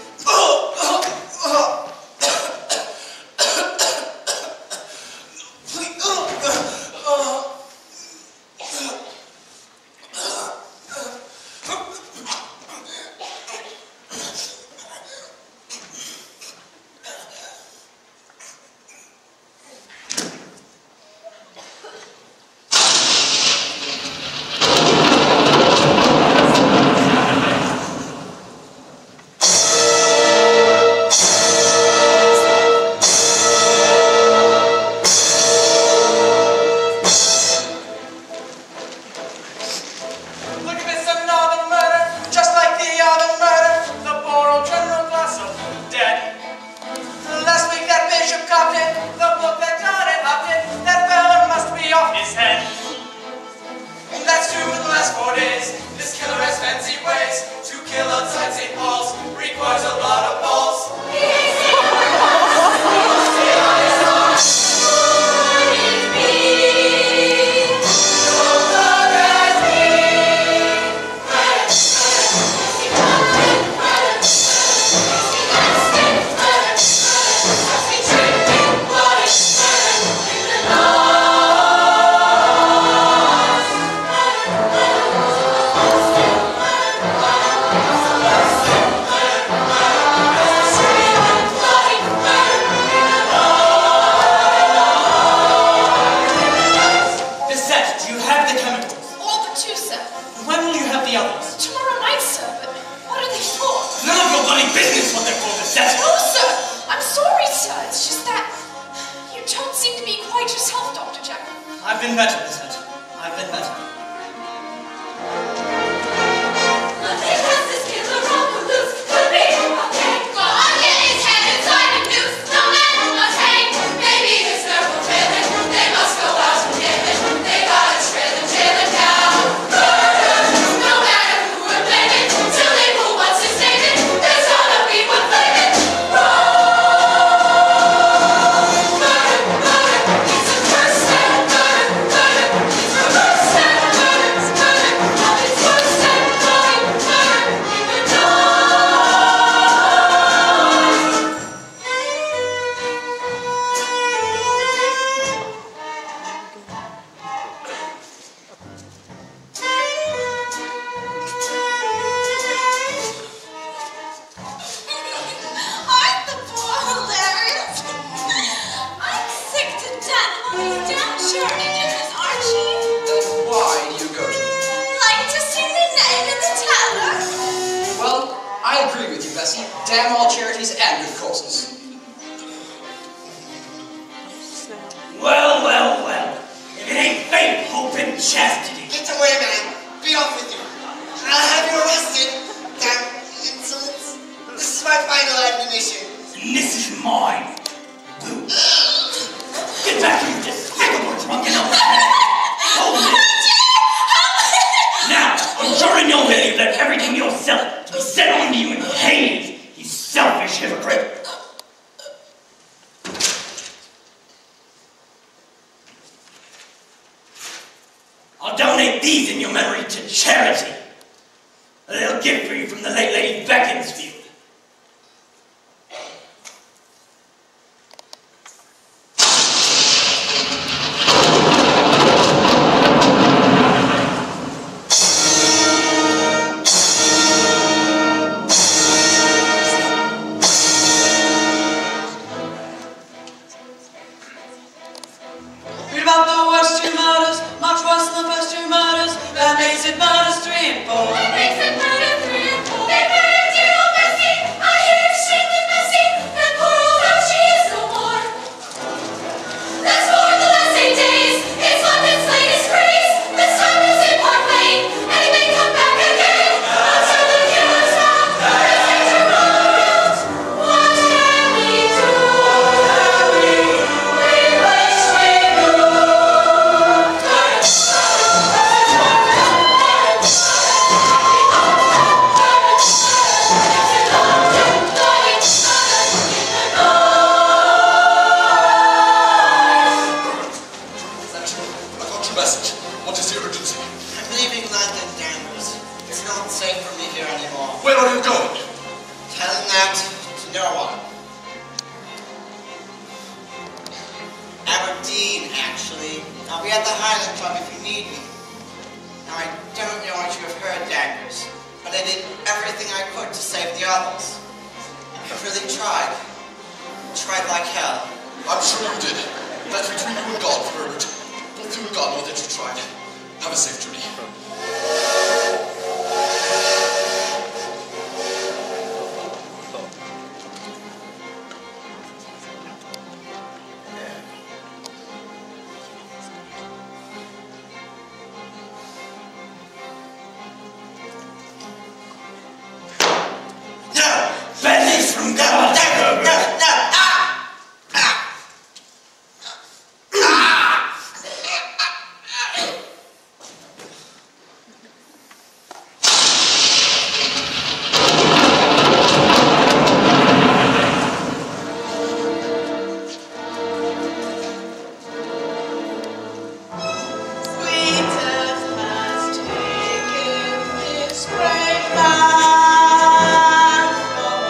find yourself, Dr. Jekyll? I've been better, Miss Hood. I've been better. Nothing has this killer rope loose. Could be okay. Go on, get his head inside a noose. No man must hang. Maybe his nerve will trail it. They must go out and get it. They gotta trail it down. Murder, no matter who would blame it. Till they pull what's his name it. There's gotta be one flame it. He's a first step. Murder. He's reverse step. Murder. Now it's first step. Murder. In the dark. Aren't the poor hilarious? I'm sick to death of all these damn charity dinners, aren't you? Then why do you go to them? Like to see the name in the tavern? Well, I agree with you, Bessie. Damn all charities and good causes. Well. If it ain't faith, hope, and chastity. Get away, man. Be off with you. I'll have you arrested. Damn insolence. This is my final admonition. And this is mine. Boo. Get back, you despicable drunken old man. Hold it. Now, I'm sure in your will you let everything you're selling to be set on to you in Hades, you selfish hypocrite. I'll donate these in your memory to charity. A little gift for you from the late Lady Beaconsfield. Read about the worst two murders, much worse than the first two murders. That makes it murders 3 and 4. What makes it murder 3 and 4? They murdered dear old Bessie. I hear shame and Bessie. And poor old how she is no more. That's for the last 8 days. It's London's latest craze. This time it's in Park Lane. And he may come back again. Until the killer's found. Murder's nature around. What can we do? We wish we knew. I got your message. What is the urgency? I'm leaving London, Danvers. It's not safe for me here anymore. Where are you going? Telling that to no one. Aberdeen, actually. I'll be at the Highland Club if you need me. Now, I don't know what you have heard, Danvers, but I did everything I could to save the others. I really tried. Tried like hell. I'm sure you did. That's between you and God, Herbert. Both you and God know that you tried. Have a safe journey. No! Bad news from God! Great man from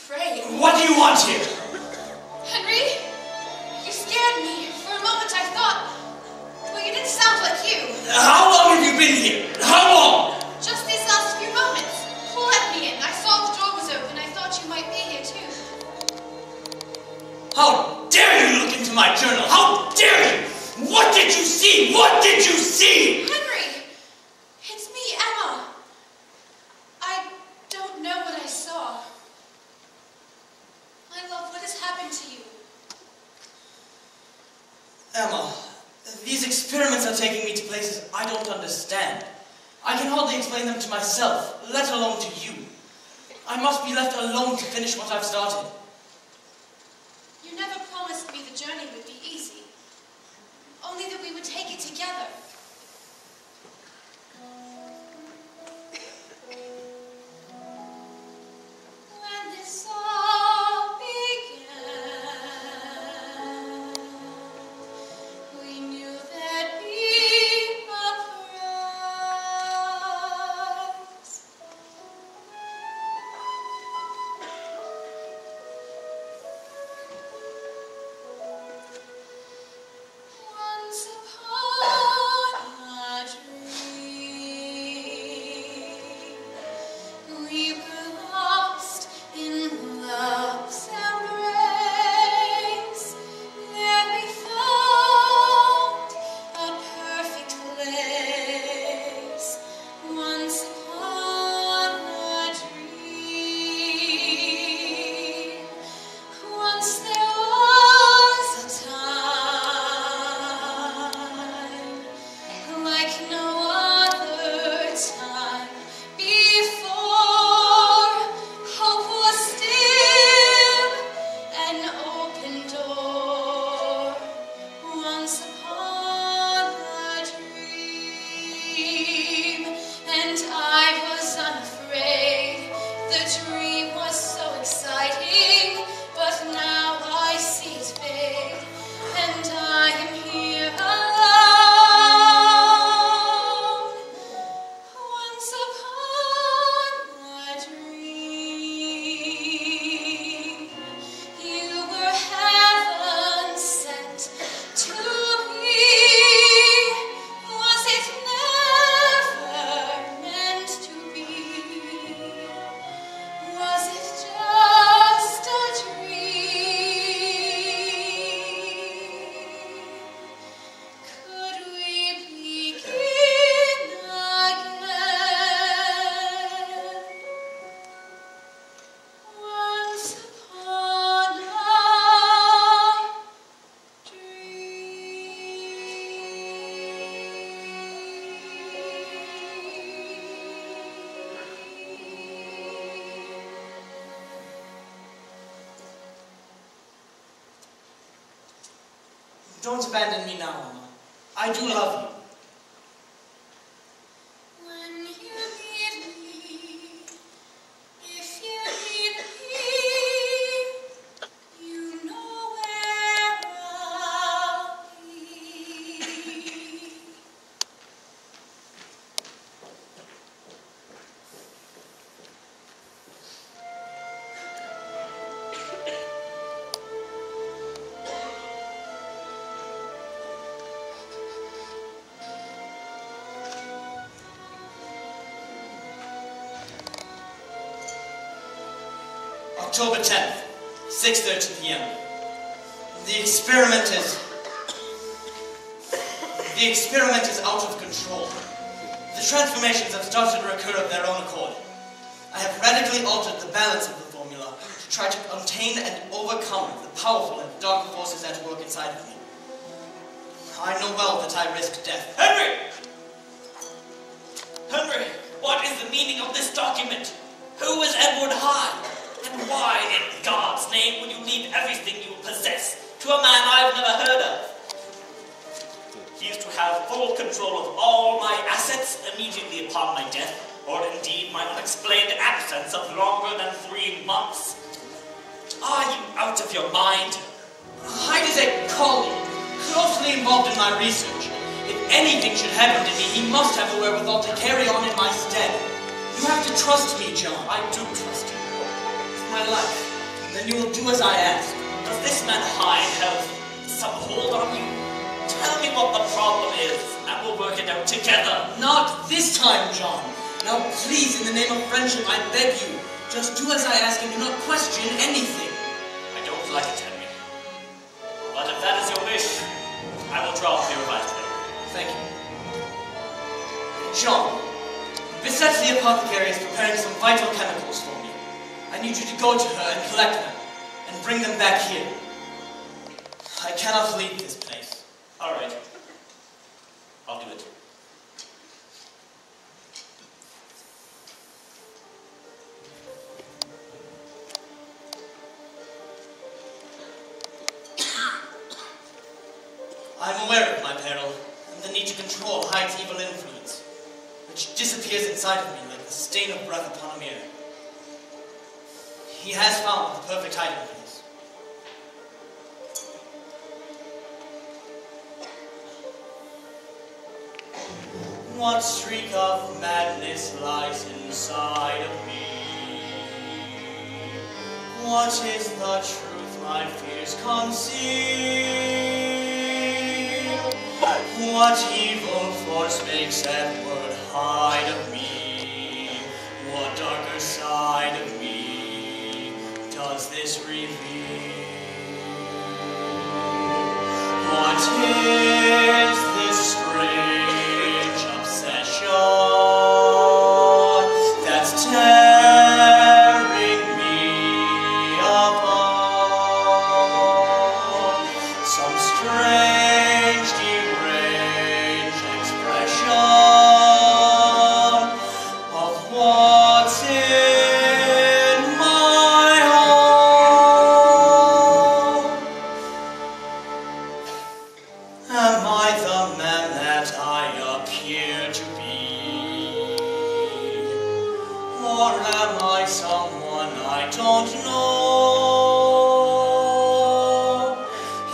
afraid. What do you want here? Henry, you scared me. For a moment I thought, well, you didn't sound like you. How long have you been here? How long? Just these last few moments. Who let me in? I saw the door was open. I thought you might be here too. How dare you look into my journal? How dare you? What did you see? What did you see? Henry, it's me, Emma. I don't know what I saw. My love, what has happened to you? Emma, these experiments are taking me to places I don't understand. I can hardly explain them to myself, let alone to you. I must be left alone to finish what I've started. You never promised me the journey would be easy. Only that we would take it together. When this all began, we knew there'd be a prize. Once upon a dream, we were lost in love's embrace. There we found a perfect place. Once upon a dream, once there was a time like no other time before. Hope was still an open door. Once upon a dream, and I was unafraid. The dream was so exciting, but now I see it fade, and I am here alone. Once upon a dream, you were heaven sent to me. Was it never meant to be? Was it just a dream? Could we begin again? Once upon a Don't abandon me now, Emma. I do love you. When you need me, if you need me, you know where I'll be. October 10th, 6:30 p.m. The experiment is out of control. The transformations have started to occur of their own accord. I have radically altered the balance of the formula to try to contain and overcome the powerful and dark forces at work inside of me. I know well that I risk death. Henry! Henry, what is the meaning of this document? Who is Edward Hyde? And why, in God's name, would you leave everything you possess to a man I've never heard of? He is to have full control of all my assets immediately upon my death, or indeed my unexplained absence of longer than 3 months. Are you out of your mind? Hyde is a colleague, closely involved in my research. If anything should happen to me, he must have the wherewithal to carry on in my stead. You have to trust me, John. I do trust you. My life. Then you will do as I ask. Does this man Hyde have some hold on you? Tell me what the problem is, and we'll work it out together. Not this time, John. Now, please, in the name of friendship, I beg you, just do as I ask and do not question anything. I don't like it, Henry. But if that is your wish, I will draw up your revised will. Thank you. John, Bissett the apothecary is preparing some vital chemicals for me. I need you to go to her and collect them, and bring them back here. I cannot leave this place. All right. I'll do it. I'm aware of my peril, and the need to control Hyde's evil influence, which disappears inside of me like the stain of breath upon a mirror. He has found the perfect hiding place. What streak of madness lies inside of me? What is the truth my fears conceal? What evil force makes Edward Hyde of me? What darker side of me does this reveal? What is this strange obsession that's tearing me apart? Some strange, deranged expression of what's in my heart. Am I the man that I appear to be? Or am I someone I don't know?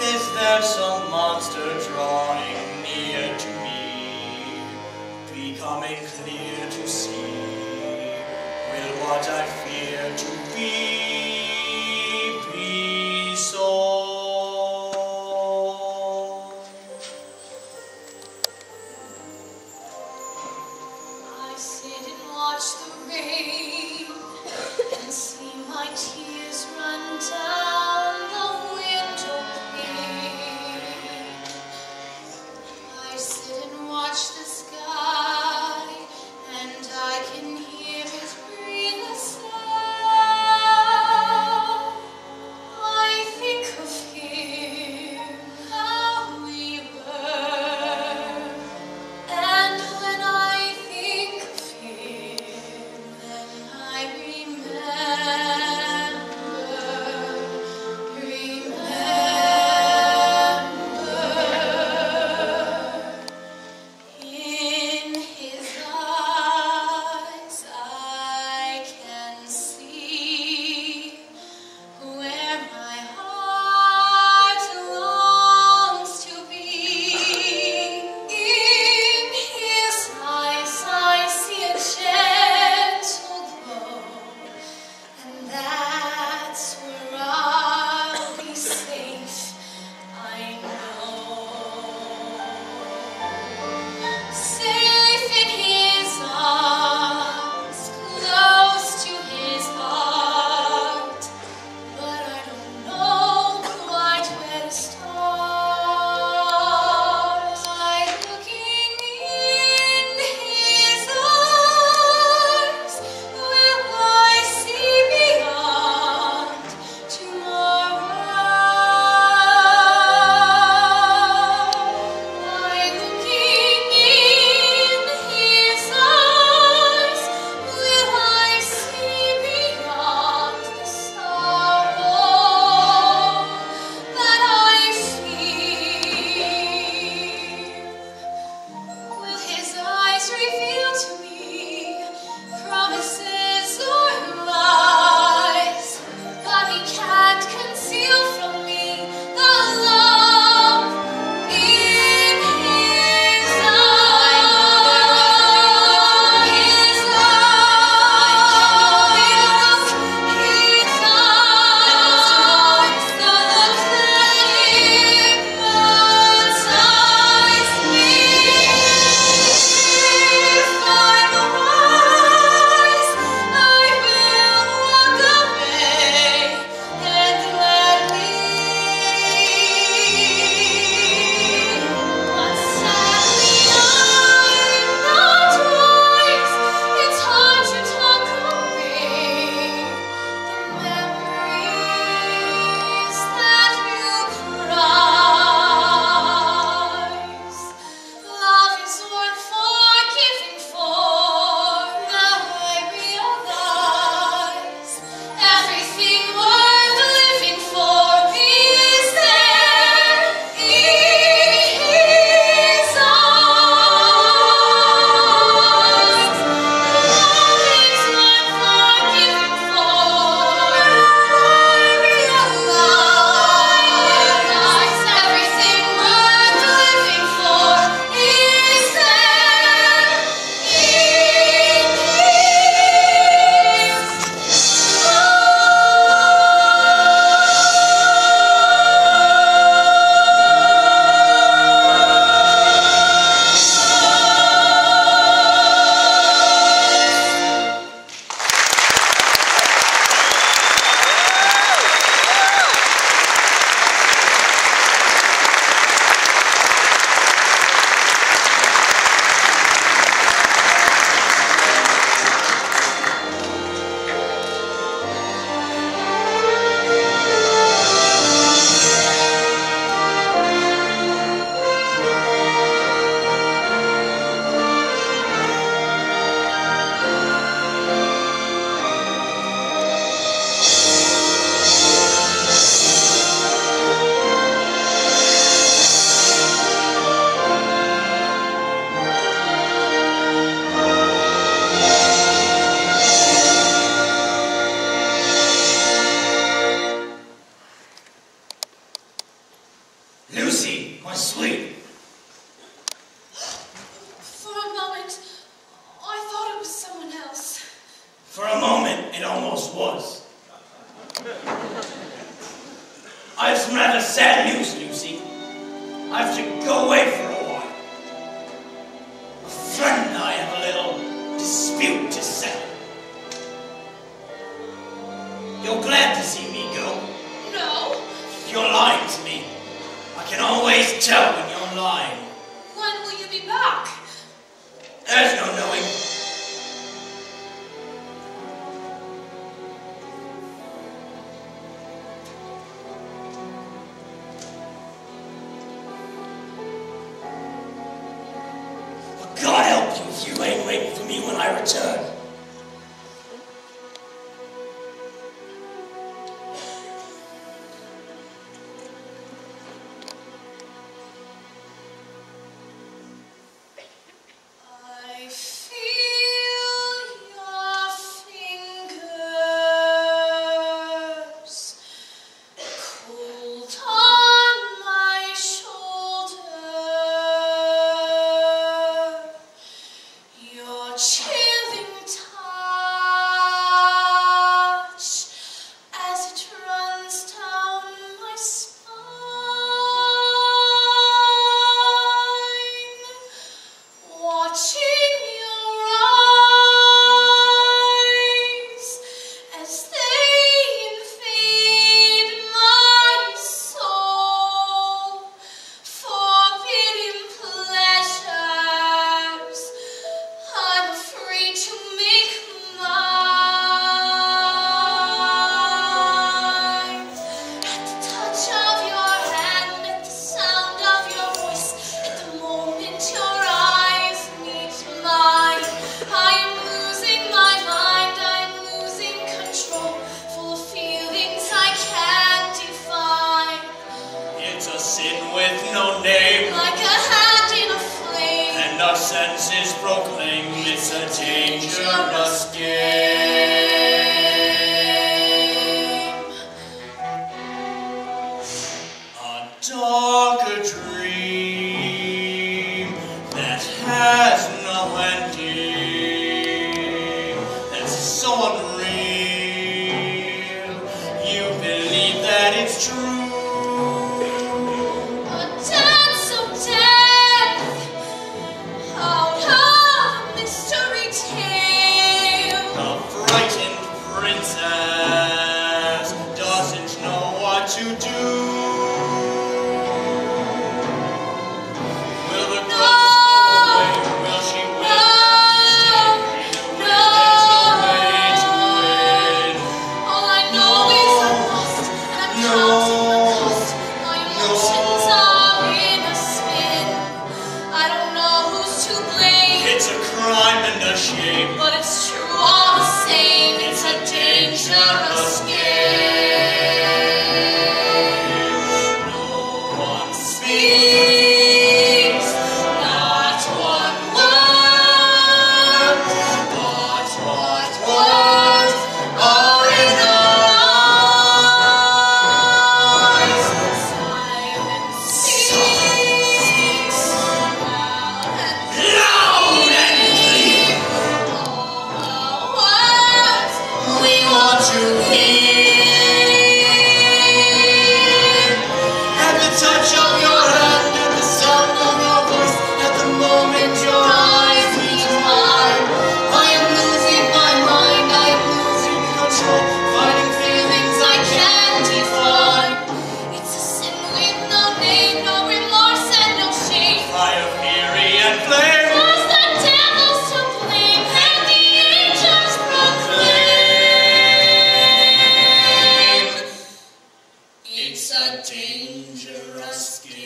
Is there some monster drawing near to me, becoming clear to see? Will what I fear to be so? I sit and watch the rain and see my tears I have some rather sad news, Lucy. I have to go away for a while. A friend and I have a little dispute to settle. You're glad to see me go? No. You're lying to me. I can always tell when you're lying. When will you be back? There's no knowing. But God help you if you ain't waiting for me when I return. I feel your fingers cold on my shoulder. Your chilling touch as it runs down my spine. Watching your eyes as they invade my soul, forbidden pleasures I'm afraid to make mine. At the touch of your hand, at the sound of your voice, at the moment your eyes meet mine, I am losing my mind, I am losing control, full of feelings I can't define. It's a sin with no name, Like a hand in a flame, and our senses proclaim it's a dangerous game. A darker dream that has no ending, that's so unreal, you believe that it's true. A dance of death out of a mystery tale. A frightened princess doesn't know what to do. Will the ghost go away? Will she win? There's no way to win. All I know is I'm lost, and I'm counting the cost. My emotions are in a spin. I don't know who's to blame, It's a crime and a shame. but it's true all the same. It's a dangerous game. No one Speaks not one word, but what words are in our eyes. Silence speaks loud and clear. All the words we want to hear. At the touch of your hand, at the sound of your voice, at the moment your eyes meet mine, I am losing my mind, I am losing control, fighting feelings I can't define. It's a sin with no name, no remorse and no shame. Fire, fury, and flame. Was the devil's to blame, and the angels proclaim. It's a dangerous game.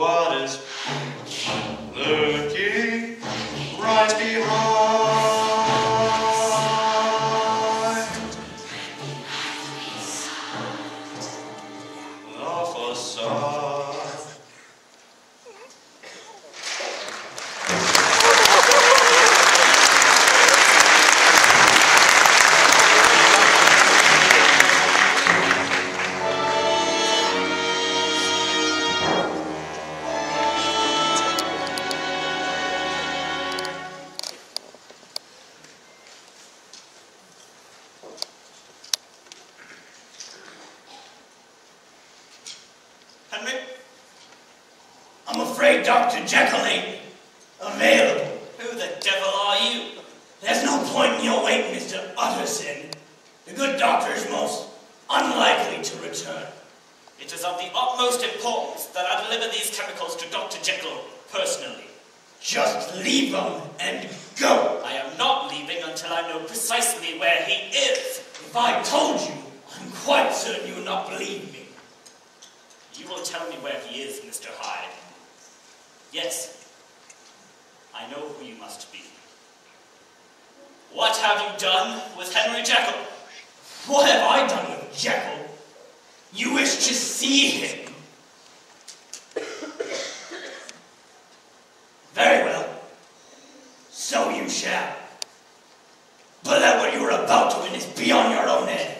what is lurking right behind the facade. Henry? I'm afraid Dr. Jekyll ain't available. Who the devil are you? There's no point in your waiting, Mr. Utterson. The good doctor is most unlikely to return. It is of the utmost importance that I deliver these chemicals to Dr. Jekyll personally. Just leave them and go. I am not leaving until I know precisely where he is. If I told you, I'm quite certain you would not believe me. You will tell me where he is, Mr. Hyde. Yes, I know who you must be. What have you done with Henry Jekyll? What have I done with Jekyll? You wish to see him? Very well. So you shall. But let what you are about to witness be on your own head.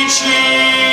Cheated,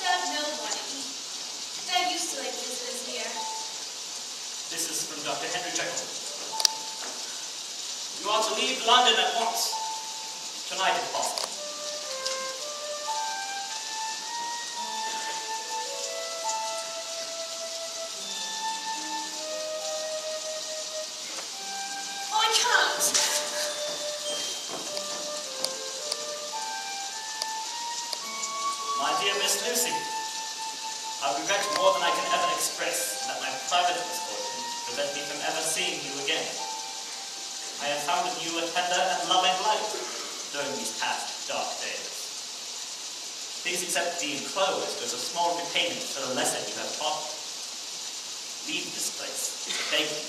disturb nobody. They're used to late visitors here. This is from Dr. Henry Jekyll. You are to leave London at once. Tonight, if possible. I can't. My dear Miss Lucy, I regret more than I can ever express that my private misfortune prevent me from ever seeing you again. I have found in you a tender and loving light during these past dark days. Please accept the enclosed as a small repayment for the lesson you have taught me. Leave this place, I beg you,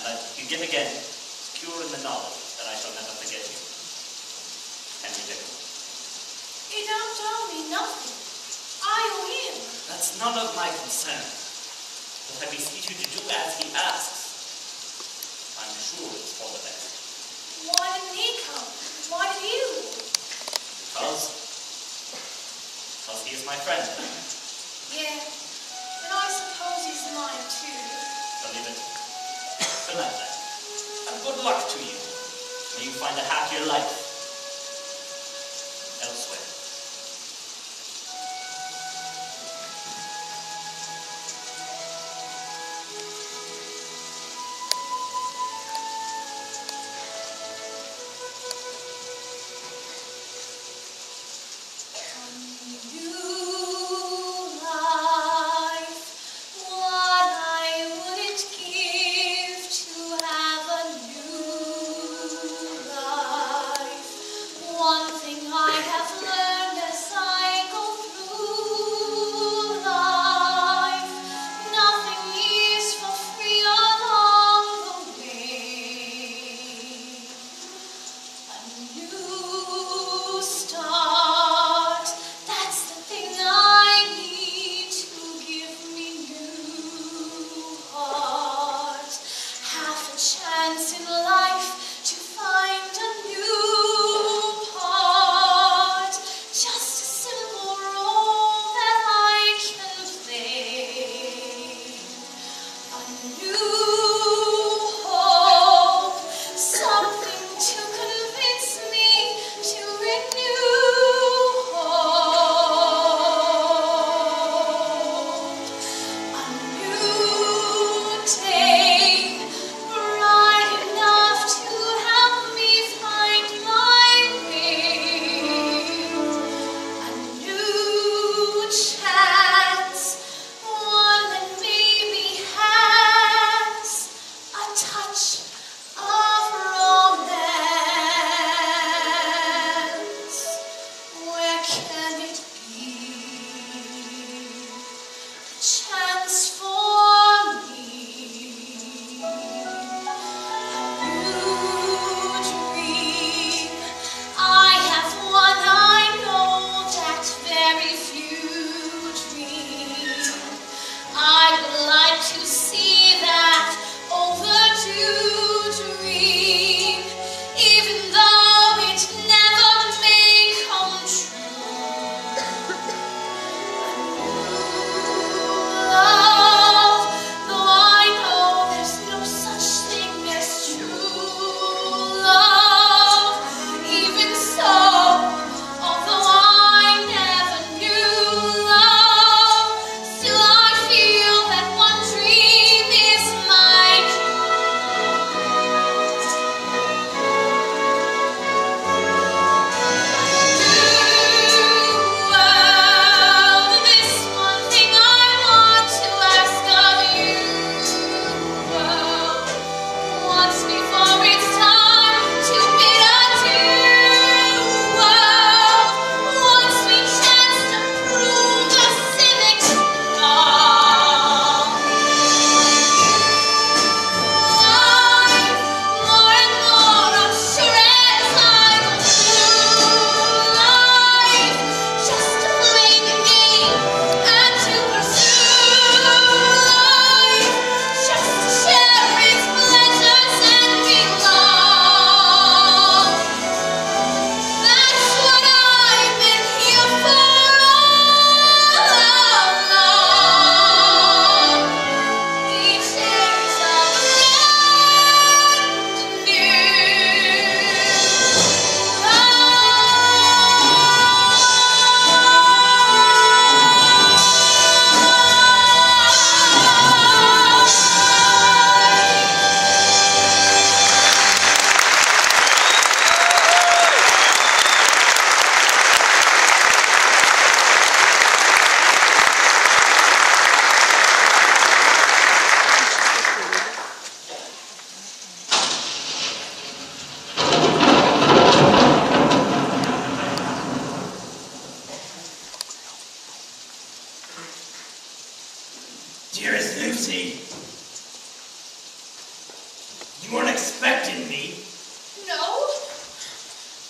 and I begin again, secure in the knowledge that I shall never forget you. Henry Jekyll. You don't tell me nothing. I owe him. That's none of my concern. But I beseech you to do as he asks. I'm sure it's for the best. Why didn't he come? Why did you? Because he is my friend. Yeah, and I suppose he's mine too. Believe it. Good night then. And good luck to you. May you find a happier life elsewhere. Give to have a new life.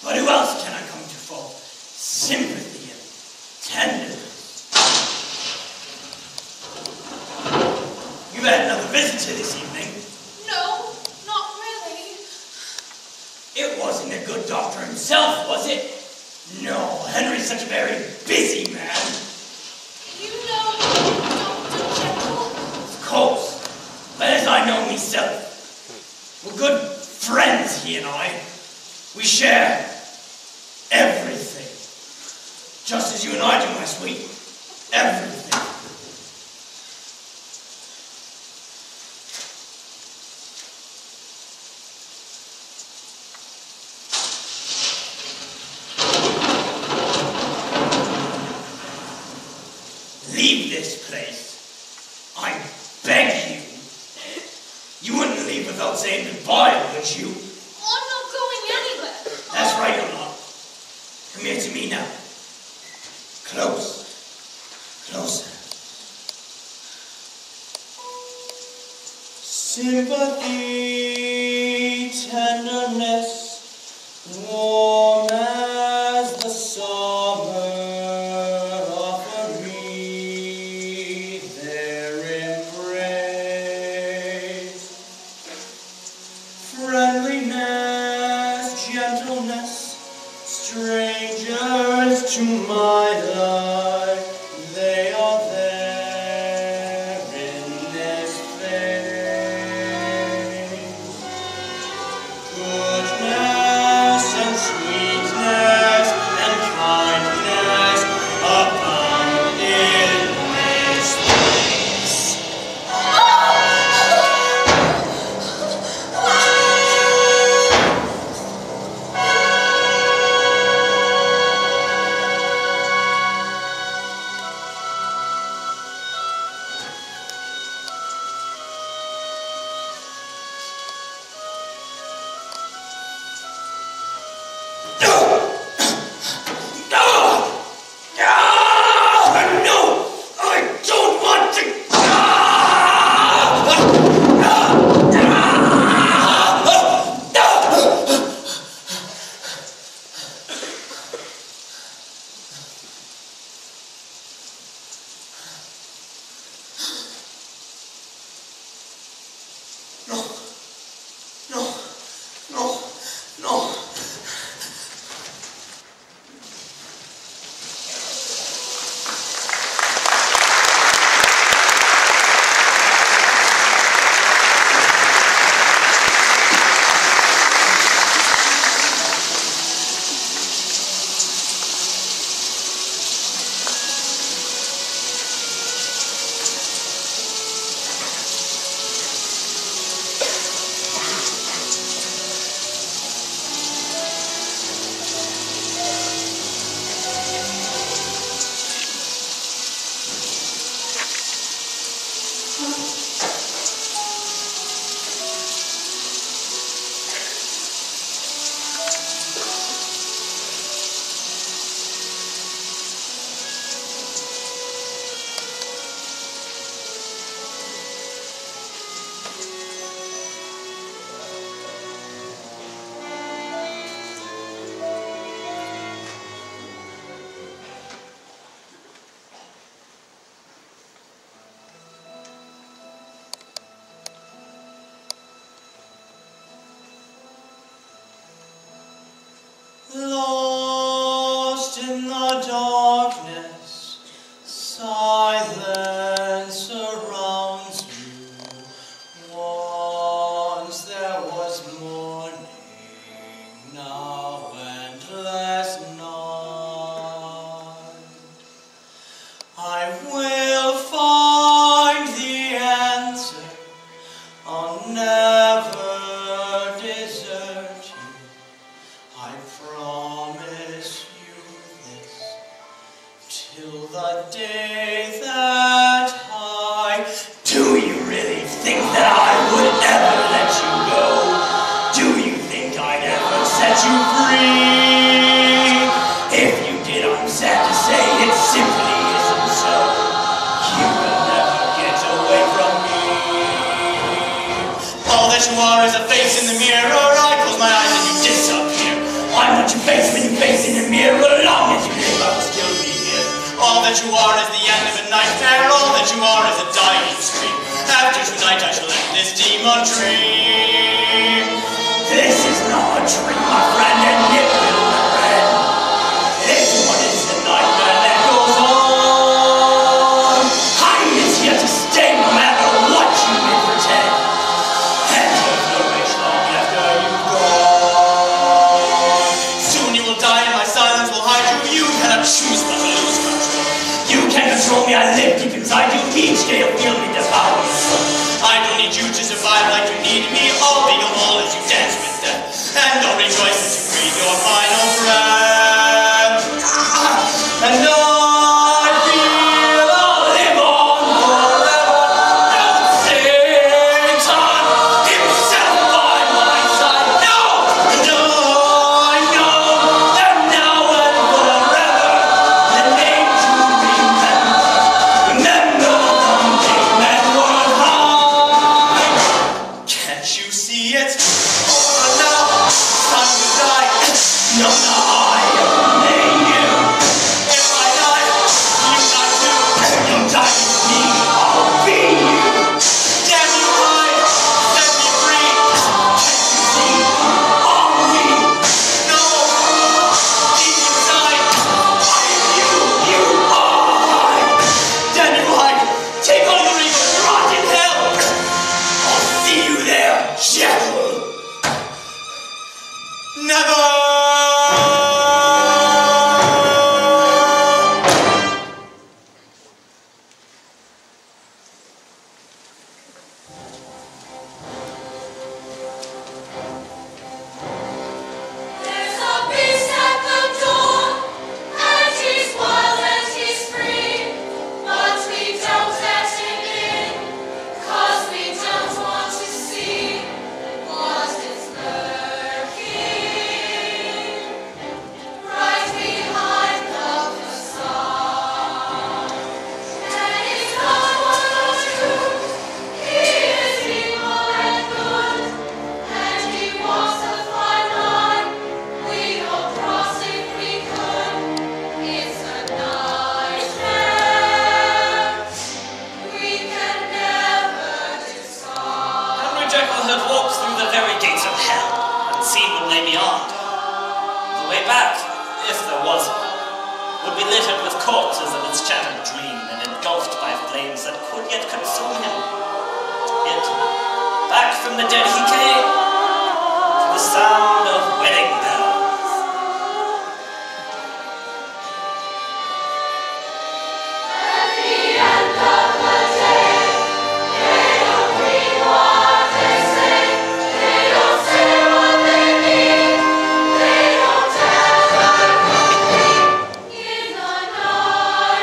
But who else can I come to for sympathy and tenderness? You've had another visitor this evening. No, not really. It wasn't the good doctor himself, was it? No, Henry's such a very busy man. You know Dr. Jekyll? Of course, but as I know myself, we're good friends, he and I. We share everything. Just as you and I do, my sweet. Everything. Leave this place. I beg you. You wouldn't leave without saying goodbye, would you? I'm not going anywhere. That's right, you're not. Come here to me now. Close. Closer. Sympathy, tenderness, warm as the summer. Strangers to my life, they are there in this face. Goodness and sweetness and kindness abound in this place. Lost in the darkness, silence surrounds you. Once there was morning, now endless night. I will find the answer, I'll never desert you. I promise you this, till the day that I... Do you really think that I would ever let you go? Do you think I'd ever set you free? If you did, I'm sad to say it simply isn't so. You will never get away from me. All that you are is a face in the mirror. I close my eyes and you disappear. I'm what what you face when you face in the mirror. Long as you live, I will still be here. All that you are is the end of a nightmare. All that you are is a dying scream. After tonight I shall end this demon dream. This is not a dream, my friend, and it will never end. This one is the nightmare that goes on. Hyde is here to stay no matter what you may pretend. And he'll flourish long after you've gone. Soon you will die and my silence will hide you. You cannot choose but to lose control. You can't control me, I live deep inside you. Each day you'll feel me devour your soul. I don't need you to survive like you need me. I'll be your all as you dance with death. And don't rejoice as you breathe your final breath. And I feel I'll live on forever. And Satan himself by my side. No! No, I know that now and forever the name to remember. Remember the name that was high. Can't you see it? Over now, time to die. No, no, I remain you. If I die, you die too. You'll die with me, I'll be you. Damn you, Hyde, set me free. Can't you see? All me. No, deep inside, I am you, you are Hyde. Damn you, Hyde, take all your evil and rot in hell. I'll see you there, Jekyll. Never! There's a beast at the door, and he's wild and he's free. But we don't let him in, 'cause we don't want to see what is lurking right behind the facade. And he's not one of you, he is evil and good. And he walks a fine line, we will cross if we could. It's a nightmare we can never decide. Henry Jekyll had walked through the very gates of hell and seen what lay beyond. The way back, if there was one, would be littered with corpses of its shattered dream and engulfed by flames that could yet consume him. Yet, back from the dead he came, to the sound of wedding bells. At the end of the day, they don't mean what they say. They don't say what they mean. They don't ever complete. In the nightmare,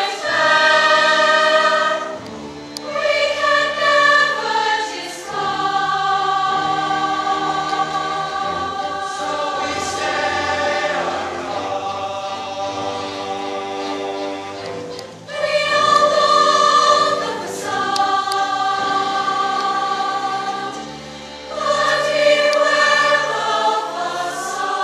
we can never discard. So we stay we all love the facade, but beware the facade.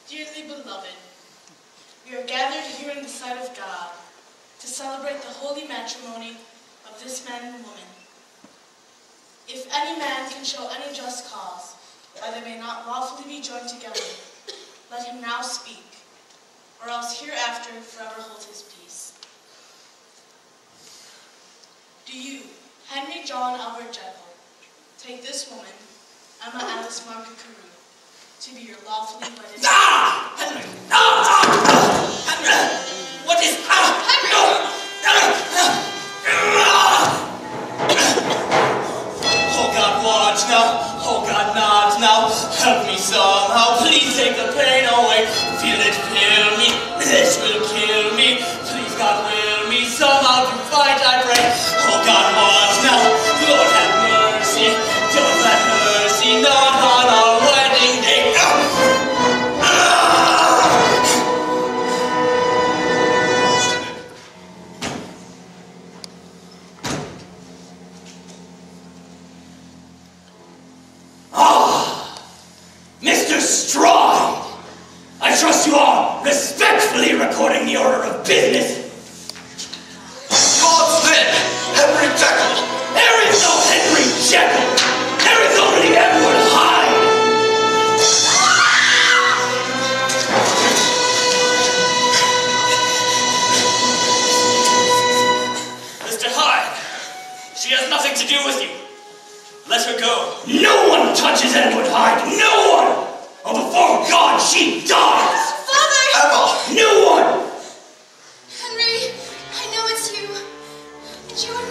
Dearly beloved, we are gathered here in the sight of God to celebrate the holy matrimony of this man and woman. If any man can show any just cause why they may not lawfully be joined together, let him now speak, or else hereafter forever hold his peace. Do you, Henry John Albert Jekyll, take this woman, Emma Alice Margaret Carew, to be your lawfully wedded. Henry! Henry! What is... Henry! somehow. Please take the pain away. Feel it fill me. This will kill me. Please, God, will me somehow to fight, I pray. Oh, God, what now? Lord, have mercy. Don't let her see, not on our wedding day. Mr. Strong! I trust you are respectfully recording the order of business. God's men, Henry Jekyll. There is no Henry Jekyll. There is only Edward Hyde. Mr. Hyde, she has nothing to do with you. Let her go. No one touches Edward Hyde. No one. Or before God, she dies. Father! Emma! No one. Henry, I know it's you. And you are